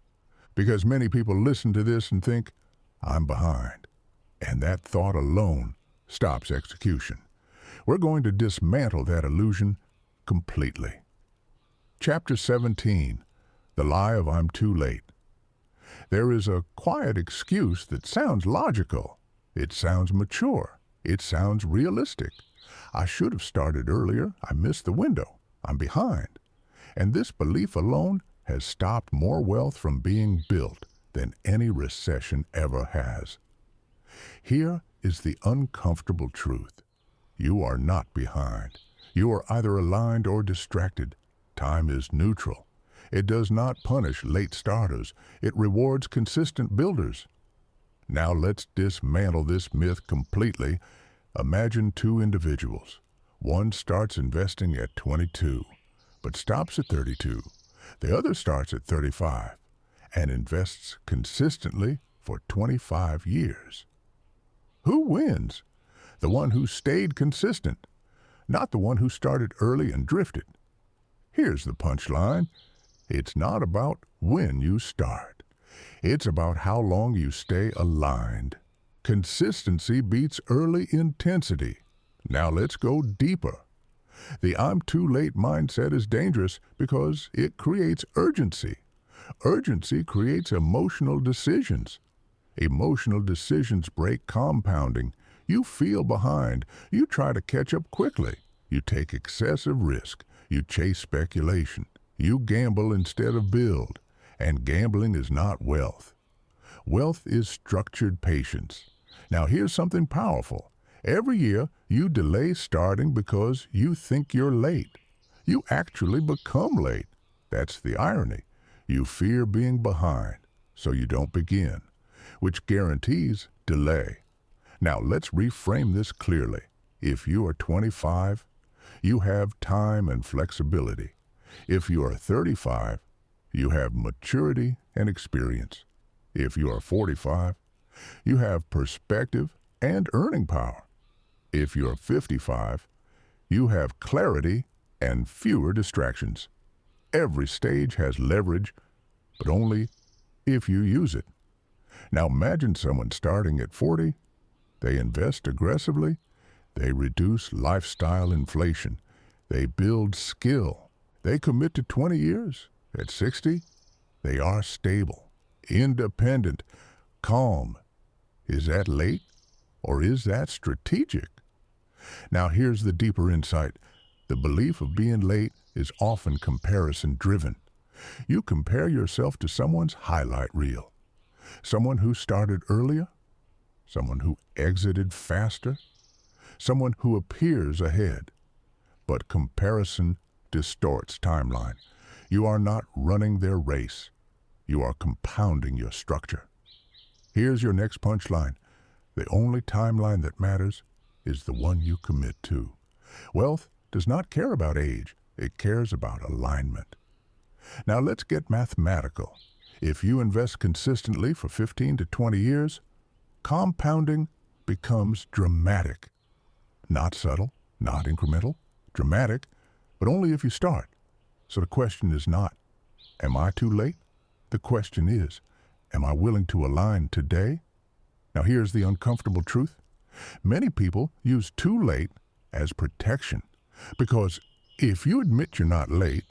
Because many people listen to this and think, I'm behind. And that thought alone stops execution. We're going to dismantle that illusion completely. Chapter 17, The Lie of I'm Too Late. There is a quiet excuse that sounds logical. It sounds mature. It sounds realistic. I should have started earlier. I missed the window. I'm behind. And this belief alone has stopped more wealth from being built than any recession ever has. Here is the uncomfortable truth. You are not behind. You are either aligned or distracted. Time is neutral. It does not punish late starters. It rewards consistent builders. Now let's dismantle this myth completely. Imagine two individuals. One starts investing at 22, but stops at 32. The other starts at 35 and invests consistently for 25 years. Who wins? The one who stayed consistent, not the one who started early and drifted. Here's the punchline. It's not about when you start. It's about how long you stay aligned. Consistency beats early intensity. Now let's go deeper. The I'm too late mindset is dangerous because it creates urgency. Urgency creates emotional decisions. Emotional decisions break compounding. You feel behind. You try to catch up quickly. You take excessive risk. You chase speculation. You gamble instead of build. And gambling is not wealth. Wealth is structured patience. Now here's something powerful. Every year you delay starting because you think you're late. You actually become late. That's the irony. You fear being behind, so you don't begin, which guarantees delay. Now let's reframe this clearly. If you are 25, you have time and flexibility. If you are 35, you have maturity and experience. If you are 45, you have perspective and earning power. If you are 55, you have clarity and fewer distractions. Every stage has leverage, but only if you use it. Now imagine someone starting at 40. They invest aggressively. They reduce lifestyle inflation. They build skill. They commit to 20 years. At 60, they are stable, independent, calm. Is that late or is that strategic? Now here's the deeper insight. The belief of being late is often comparison-driven. You compare yourself to someone's highlight reel. Someone who started earlier, someone who exited faster, someone who appears ahead. But comparison distorts timeline. You are not running their race. You are compounding your structure. Here's your next punchline. The only timeline that matters is the one you commit to. Wealth does not care about age. It cares about alignment. Now let's get mathematical. If you invest consistently for 15 to 20 years, compounding becomes dramatic. Not subtle, not incremental, dramatic, but only if you start. So the question is not, am I too late? The question is, am I willing to align today? Now here's the uncomfortable truth. Many people use too late as protection because if you admit you're not late,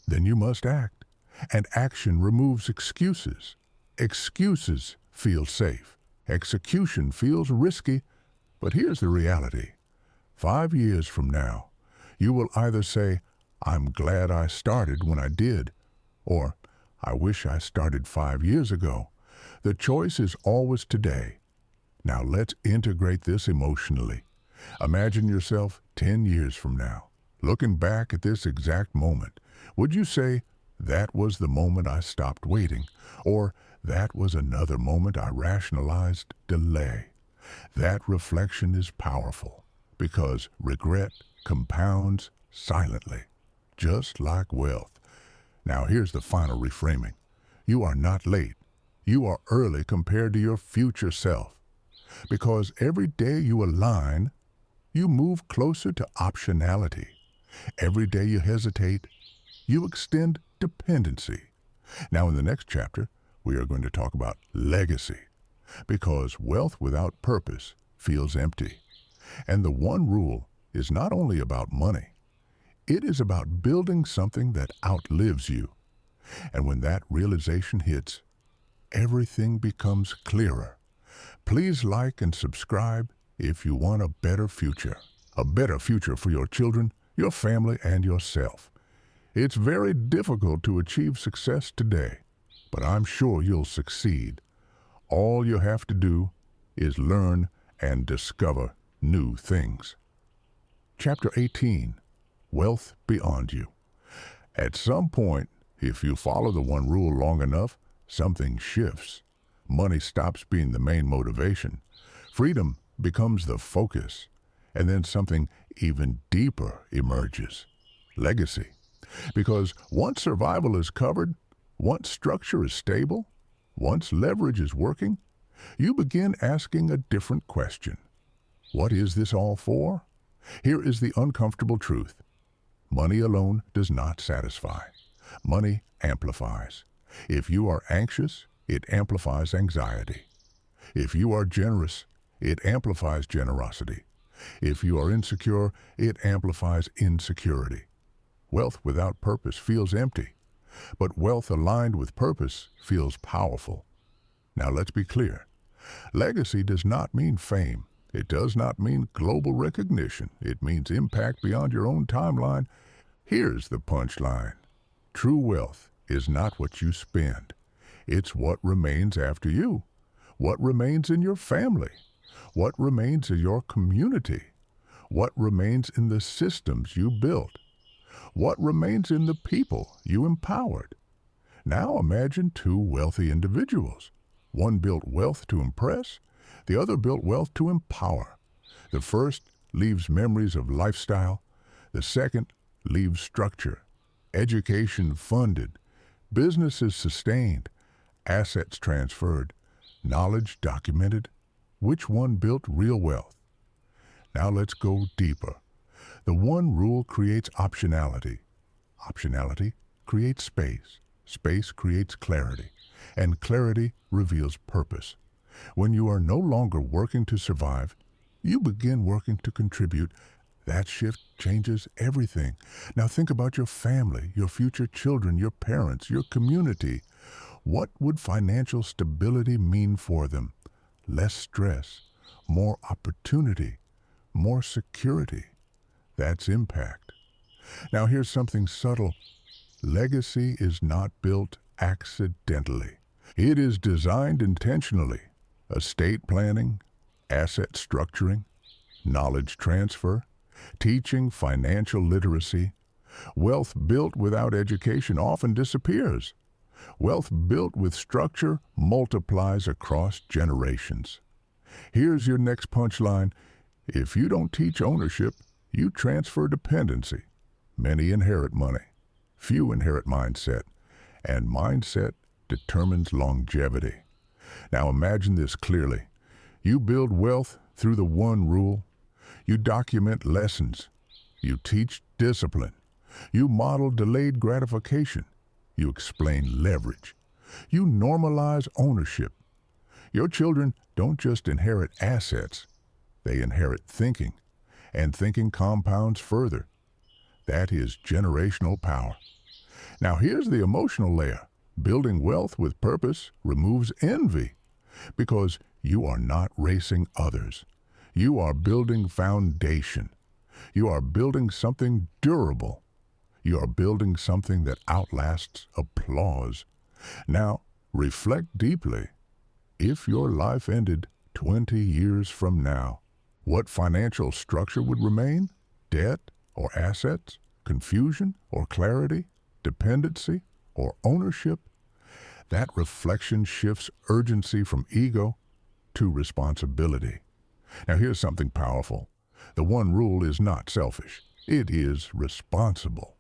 then you must act. And action removes excuses. Excuses feel safe. Execution feels risky. But here's the reality. 5 years from now, you will either say, I'm glad I started when I did, or I wish I started 5 years ago. The choice is always today. Now let's integrate this emotionally. Imagine yourself 10 years from now, looking back at this exact moment. Would you say, that was the moment I stopped waiting, or that was another moment I rationalized delay? That reflection is powerful because regret compounds silently, just like wealth. Now here's the final reframing. You are not late. You are early compared to your future self. Because every day you align, you move closer to optionality. Every day you hesitate, you extend dependency. Now in the next chapter, We are going to talk about legacy, because wealth without purpose feels empty. And the one rule is not only about money, it is about building something that outlives you. And when that realization hits, everything becomes clearer. Please like and subscribe if you want a better future. A better future for your children, your family, and yourself. It's very difficult to achieve success today, but I'm sure you'll succeed. All you have to do is learn and discover new things. Chapter 18, Wealth Beyond You. At some point, if you follow the one rule long enough, something shifts. Money stops being the main motivation. Freedom becomes the focus. And then something even deeper emerges. Legacy. Because once survival is covered, once structure is stable, once leverage is working, you begin asking a different question. What is this all for? Here is the uncomfortable truth. Money alone does not satisfy. Money amplifies. If you are anxious, it amplifies anxiety. If you are generous, it amplifies generosity. If you are insecure, it amplifies insecurity. Wealth without purpose feels empty, but wealth aligned with purpose feels powerful. Now let's be clear. Legacy does not mean fame. It does not mean global recognition. It means impact beyond your own timeline. Here's the punchline. True wealth is not what you spend. It's what remains after you. What remains in your family. What remains in your community? What remains in the systems you built? What remains in the people you empowered? Now imagine two wealthy individuals. One built wealth to impress, the other built wealth to empower. The first leaves memories of lifestyle, the second leaves structure, education funded, businesses sustained, assets transferred, knowledge documented. Which one built real wealth? Now let's go deeper. The one rule creates optionality. Optionality creates space. Space creates clarity. And clarity reveals purpose. When you are no longer working to survive, you begin working to contribute. That shift changes everything. Now think about your family, your future children, your parents, your community. What would financial stability mean for them? Less stress, more opportunity, more security. That's impact. Now here's something subtle. Legacy is not built accidentally. It is designed intentionally. Estate planning, asset structuring, knowledge transfer, teaching financial literacy. Wealth built without education often disappears. Wealth built with structure multiplies across generations. Here's your next punchline. If you don't teach ownership, you transfer dependency. Many inherit money. Few inherit mindset. And mindset determines longevity. Now imagine this clearly. You build wealth through the one rule. You document lessons. You teach discipline. You model delayed gratification. You explain leverage. You normalize ownership. Your children don't just inherit assets, they inherit thinking, and thinking compounds further. That is generational power. Now here's the emotional layer. Building wealth with purpose removes envy, because you are not racing others. You are building foundation. You are building something durable. You are building something that outlasts applause. Now, reflect deeply. If your life ended 20 years from now, what financial structure would remain? Debt or assets? Confusion or clarity? Dependency or ownership? That reflection shifts urgency from ego to responsibility. Now here's something powerful. The one rule is not selfish. It is responsible.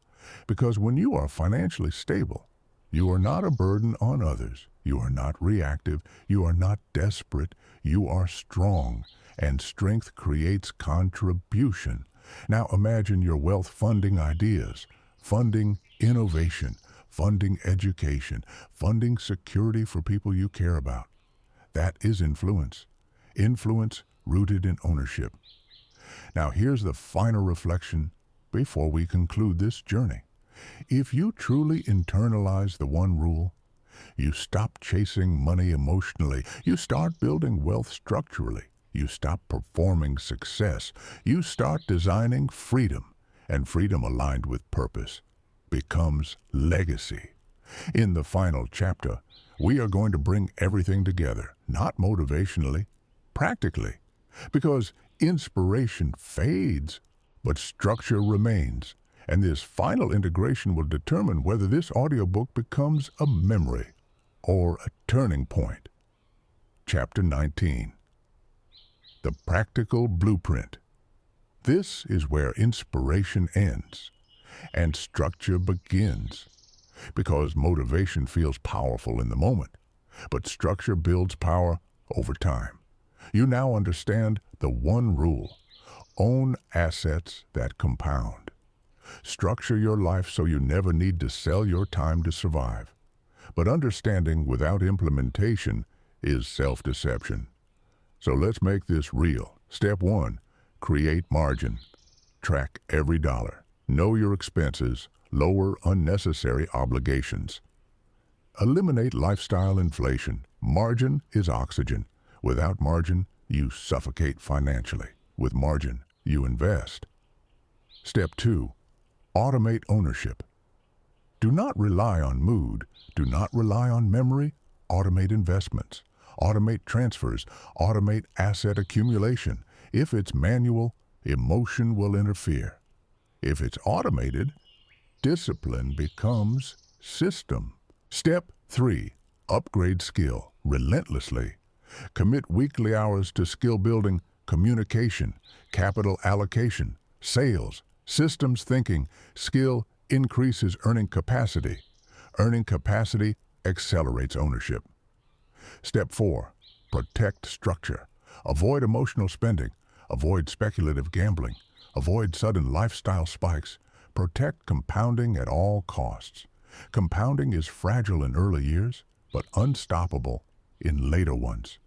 Because when you are financially stable, you are not a burden on others. You are not reactive. You are not desperate. You are strong. And strength creates contribution. Now imagine your wealth funding ideas, funding innovation, funding education, funding security for people you care about. That is influence. Influence rooted in ownership. Now here's the final reflection before we conclude this journey. If you truly internalize the one rule, you stop chasing money emotionally. You start building wealth structurally. You stop performing success. You start designing freedom, and freedom aligned with purpose becomes legacy. In the final chapter, we are going to bring everything together, not motivationally, practically, because inspiration fades, but structure remains. And this final integration will determine whether this audiobook becomes a memory or a turning point. Chapter 19. The Practical Blueprint. This is where inspiration ends and structure begins, because motivation feels powerful in the moment, but structure builds power over time. You now understand the one rule: own assets that compound. Structure your life so you never need to sell your time to survive. But understanding without implementation is self-deception. So let's make this real. Step 1, create margin. Track every dollar. Know your expenses. Lower unnecessary obligations. Eliminate lifestyle inflation. Margin is oxygen. Without margin, you suffocate financially. With margin, you invest. Step 2, automate ownership. Do not rely on mood. Do not rely on memory. Automate investments. Automate transfers. Automate asset accumulation. If it's manual, emotion will interfere. If it's automated, discipline becomes system. Step 3, upgrade skill relentlessly. Commit weekly hours to skill building, communication, capital allocation, sales, systems thinking. Skill increases earning capacity. Earning capacity accelerates ownership. Step 4, protect structure. Avoid emotional spending. Avoid speculative gambling. Avoid sudden lifestyle spikes. Protect compounding at all costs. Compounding is fragile in early years, but unstoppable in later ones.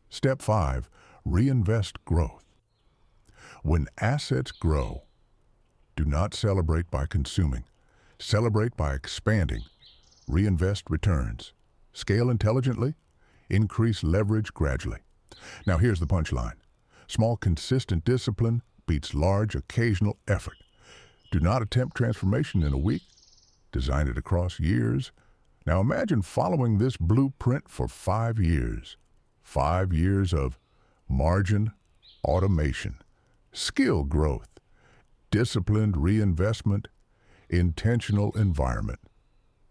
Step 5, reinvest growth. When assets grow, do not celebrate by consuming. Celebrate by expanding. Reinvest returns. Scale intelligently. Increase leverage gradually. Now here's the punchline. Small, consistent discipline beats large, occasional effort. Do not attempt transformation in a week. Design it across years. Now imagine following this blueprint for 5 years. 5 years of margin, automation, skill growth, disciplined reinvestment, intentional environment.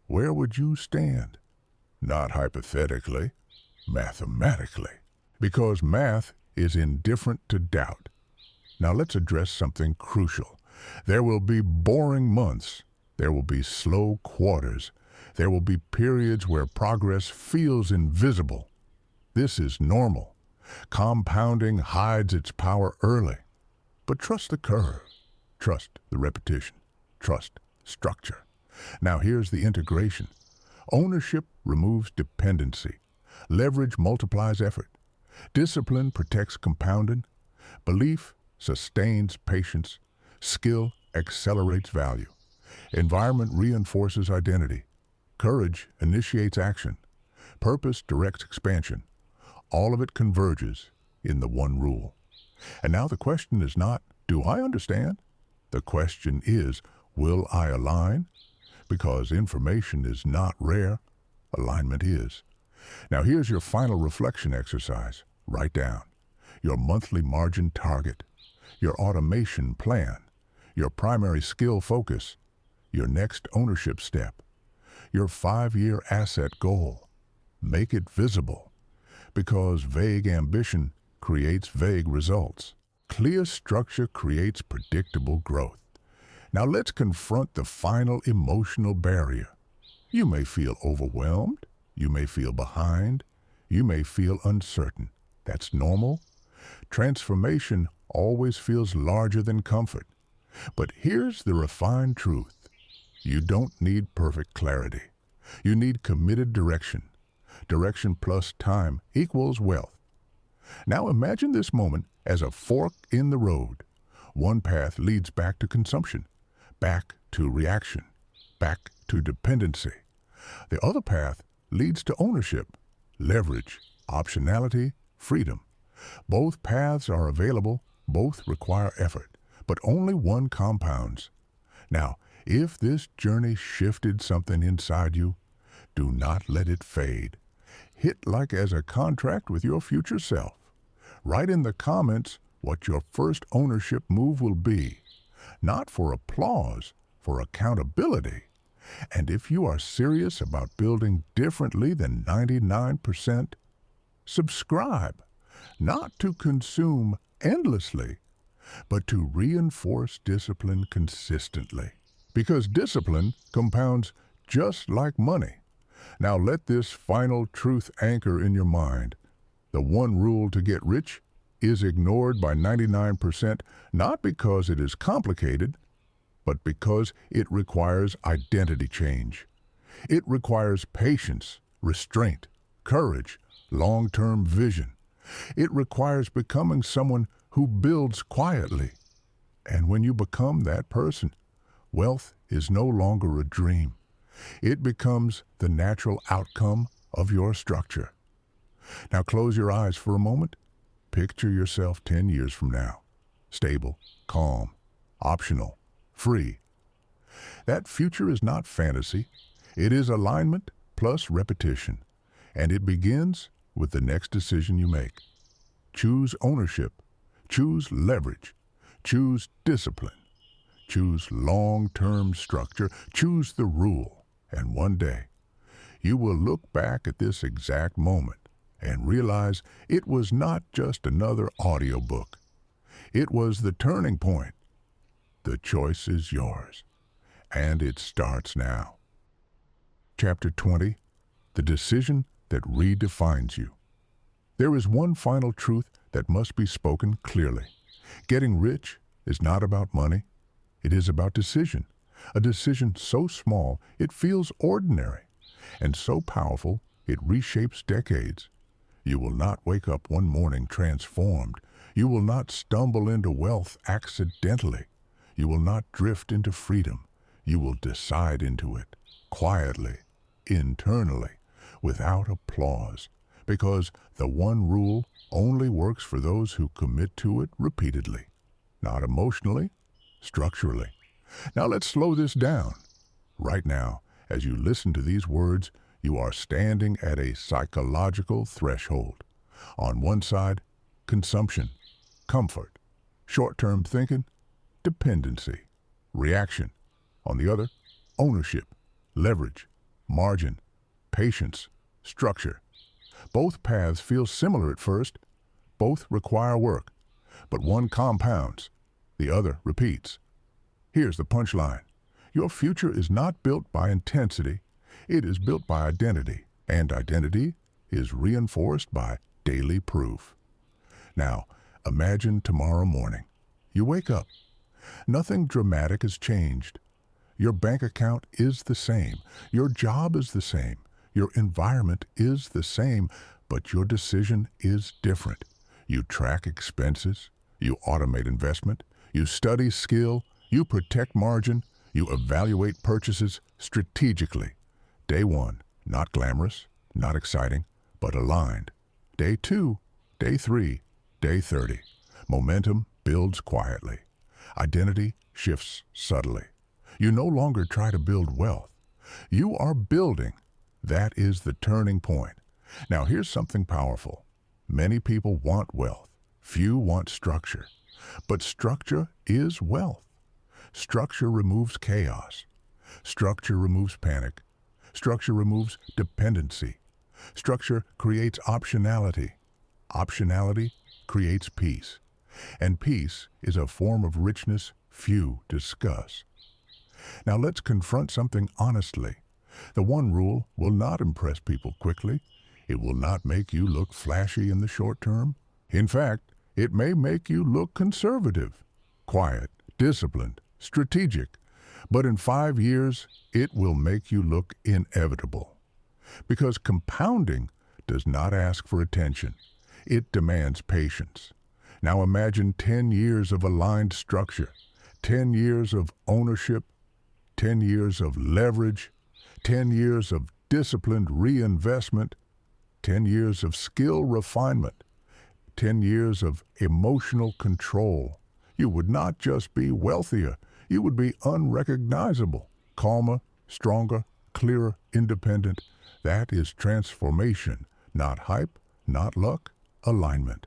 Where would you stand? Not hypothetically, mathematically. Because math is indifferent to doubt. Now let's address something crucial. There will be boring months. There will be slow quarters. There will be periods where progress feels invisible. This is normal. Compounding hides its power early. But trust the curve. Trust the repetition. Trust structure. Now here's the integration. Ownership removes dependency. Leverage multiplies effort. Discipline protects compounding. Belief sustains patience. Skill accelerates value. Environment reinforces identity. Courage initiates action. Purpose directs expansion. All of it converges in the one rule. And now the question is not, do I understand? The question is, will I align? Because information is not rare, alignment is. Now here's your final reflection exercise. Write down your monthly margin target, your automation plan, your primary skill focus, your next ownership step, your 5-year asset goal. Make it visible, because vague ambition creates vague results. Clear structure creates predictable growth. Now let's confront the final emotional barrier. You may feel overwhelmed. You may feel behind. You may feel uncertain. That's normal. Transformation always feels larger than comfort. But here's the refined truth. You don't need perfect clarity. You need committed direction. Direction plus time equals wealth. Now imagine this moment as a fork in the road. One path leads back to consumption, back to reaction, back to dependency. The other path leads to ownership, leverage, optionality, freedom. Both paths are available, both require effort, but only one compounds. Now, if this journey shifted something inside you, do not let it fade. Hit like as a contract with your future self. Write in the comments what your first ownership move will be. Not for applause, for accountability. And if you are serious about building differently than 99%, subscribe. Not to consume endlessly, but to reinforce discipline consistently. Because discipline compounds just like money. Now let this final truth anchor in your mind. The one rule to get rich is ignored by 99%, not because it is complicated, but because it requires identity change. It requires patience, restraint, courage, long-term vision. It requires becoming someone who builds quietly. And when you become that person, wealth is no longer a dream. It becomes the natural outcome of your structure. Now close your eyes for a moment. Picture yourself 10 years from now. Stable, calm, optional, free. That future is not fantasy. It is alignment plus repetition. And it begins with the next decision you make. Choose ownership. Choose leverage. Choose discipline. Choose long-term structure. Choose the rule. And one day, you will look back at this exact moment and realize it was not just another audiobook. It was the turning point. The choice is yours. And it starts now. Chapter 20, The Decision That Redefines You. There is one final truth that must be spoken clearly. Getting rich is not about money. It is about decision. A decision so small it feels ordinary, and so powerful it reshapes decades. You will not wake up one morning transformed. You will not stumble into wealth accidentally. You will not drift into freedom. You will decide into it, quietly, internally, without applause, because the one rule only works for those who commit to it repeatedly, not emotionally, structurally. Now let's slow this down. Right now, as you listen to these words, you are standing at a psychological threshold. On one side, consumption, comfort, short-term thinking, dependency, reaction. On the other, ownership, leverage, margin, patience, structure. Both paths feel similar at first. Both require work, but one compounds, the other repeats. Here's the punchline. Your future is not built by intensity. It is built by identity, and identity is reinforced by daily proof. Now, imagine tomorrow morning. You wake up. Nothing dramatic has changed. Your bank account is the same. Your job is the same. Your environment is the same, but your decision is different. You track expenses. You automate investment. You study skill. You protect margin. You evaluate purchases strategically. Day 1, not glamorous, not exciting, but aligned. Day 2, Day 3, Day 30. Momentum builds quietly. Identity shifts subtly. You no longer try to build wealth. You are building. That is the turning point. Now here's something powerful. Many people want wealth. Few want structure. But structure is wealth. Structure removes chaos. Structure removes panic. Structure removes dependency. Structure creates optionality. Optionality creates peace. And peace is a form of richness few discuss. Now let's confront something honestly. The one rule will not impress people quickly. It will not make you look flashy in the short term. In fact, it may make you look conservative, quiet, disciplined, strategic. But in 5 years, it will make you look inevitable. Because compounding does not ask for attention. It demands patience. Now imagine 10 years of aligned structure, 10 years of ownership, 10 years of leverage, 10 years of disciplined reinvestment, 10 years of skill refinement, 10 years of emotional control. You would not just be wealthier, you would be unrecognizable, calmer, stronger, clearer, independent. That is transformation, not hype, not luck, alignment.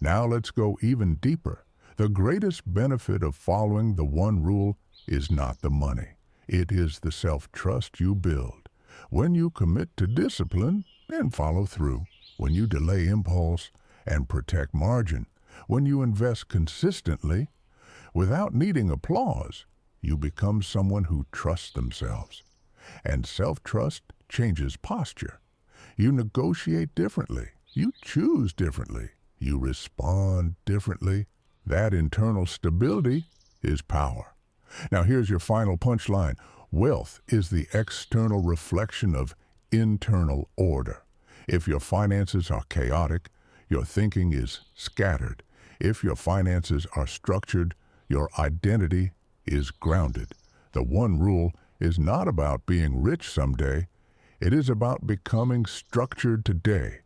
Now let's go even deeper. The greatest benefit of following the one rule is not the money. It is the self-trust you build. When you commit to discipline and follow through, when you delay impulse and protect margin, when you invest consistently without needing applause, you become someone who trusts themselves. And self-trust changes posture. You negotiate differently. You choose differently. You respond differently. That internal stability is power. Now here's your final punchline. Wealth is the external reflection of internal order. If your finances are chaotic, your thinking is scattered. If your finances are structured, your identity is grounded. The one rule is not about being rich someday. It is about becoming structured today.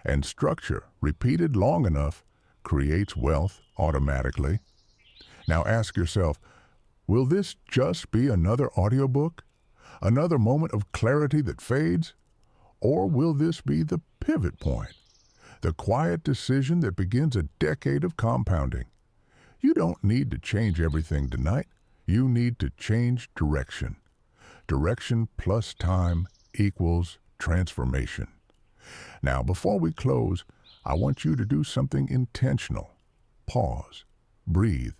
And structure, repeated long enough, creates wealth automatically. Now ask yourself, will this just be another audiobook? Another moment of clarity that fades? Or will this be the pivot point? The quiet decision that begins a decade of compounding. You don't need to change everything tonight. You need to change direction. Direction plus time equals transformation. Now, before we close, I want you to do something intentional. Pause. Breathe.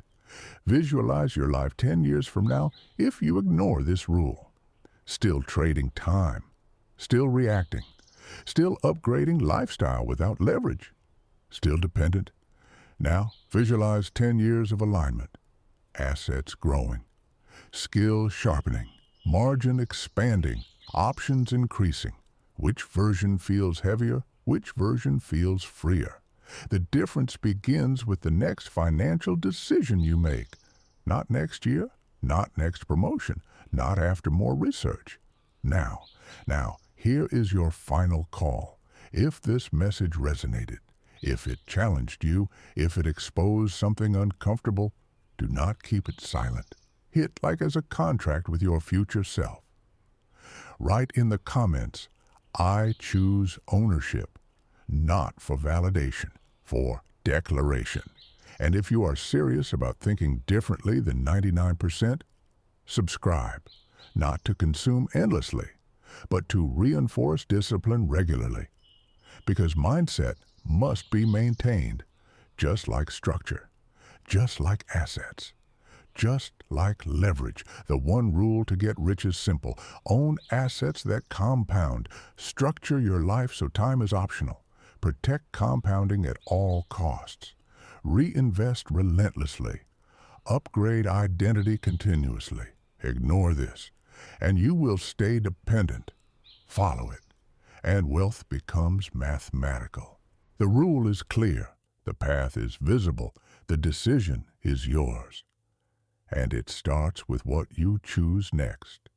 Visualize your life 10 years from now if you ignore this rule. Still trading time. Still reacting. Still upgrading lifestyle without leverage. Still dependent. Now, visualize 10 years of alignment. Assets growing. Skill sharpening. Margin expanding. Options increasing. Which version feels heavier? Which version feels freer? The difference begins with the next financial decision you make. Not next year, not next promotion, not after more research. Now, here is your final call. If this message resonated, if it challenged you, if it exposed something uncomfortable, do not keep it silent. Hit like as a contract with your future self. Write in the comments, I choose ownership, not for validation, for declaration. And if you are serious about thinking differently than 99%, subscribe, not to consume endlessly, but to reinforce discipline regularly. Because mindset must be maintained, just like structure, just like assets. Just like leverage, the one rule to get rich is simple. Own assets that compound. Structure your life so time is optional. Protect compounding at all costs. Reinvest relentlessly. Upgrade identity continuously. Ignore this, and you will stay dependent. Follow it, and wealth becomes mathematical. The rule is clear. The path is visible. The decision is yours. And it starts with what you choose next.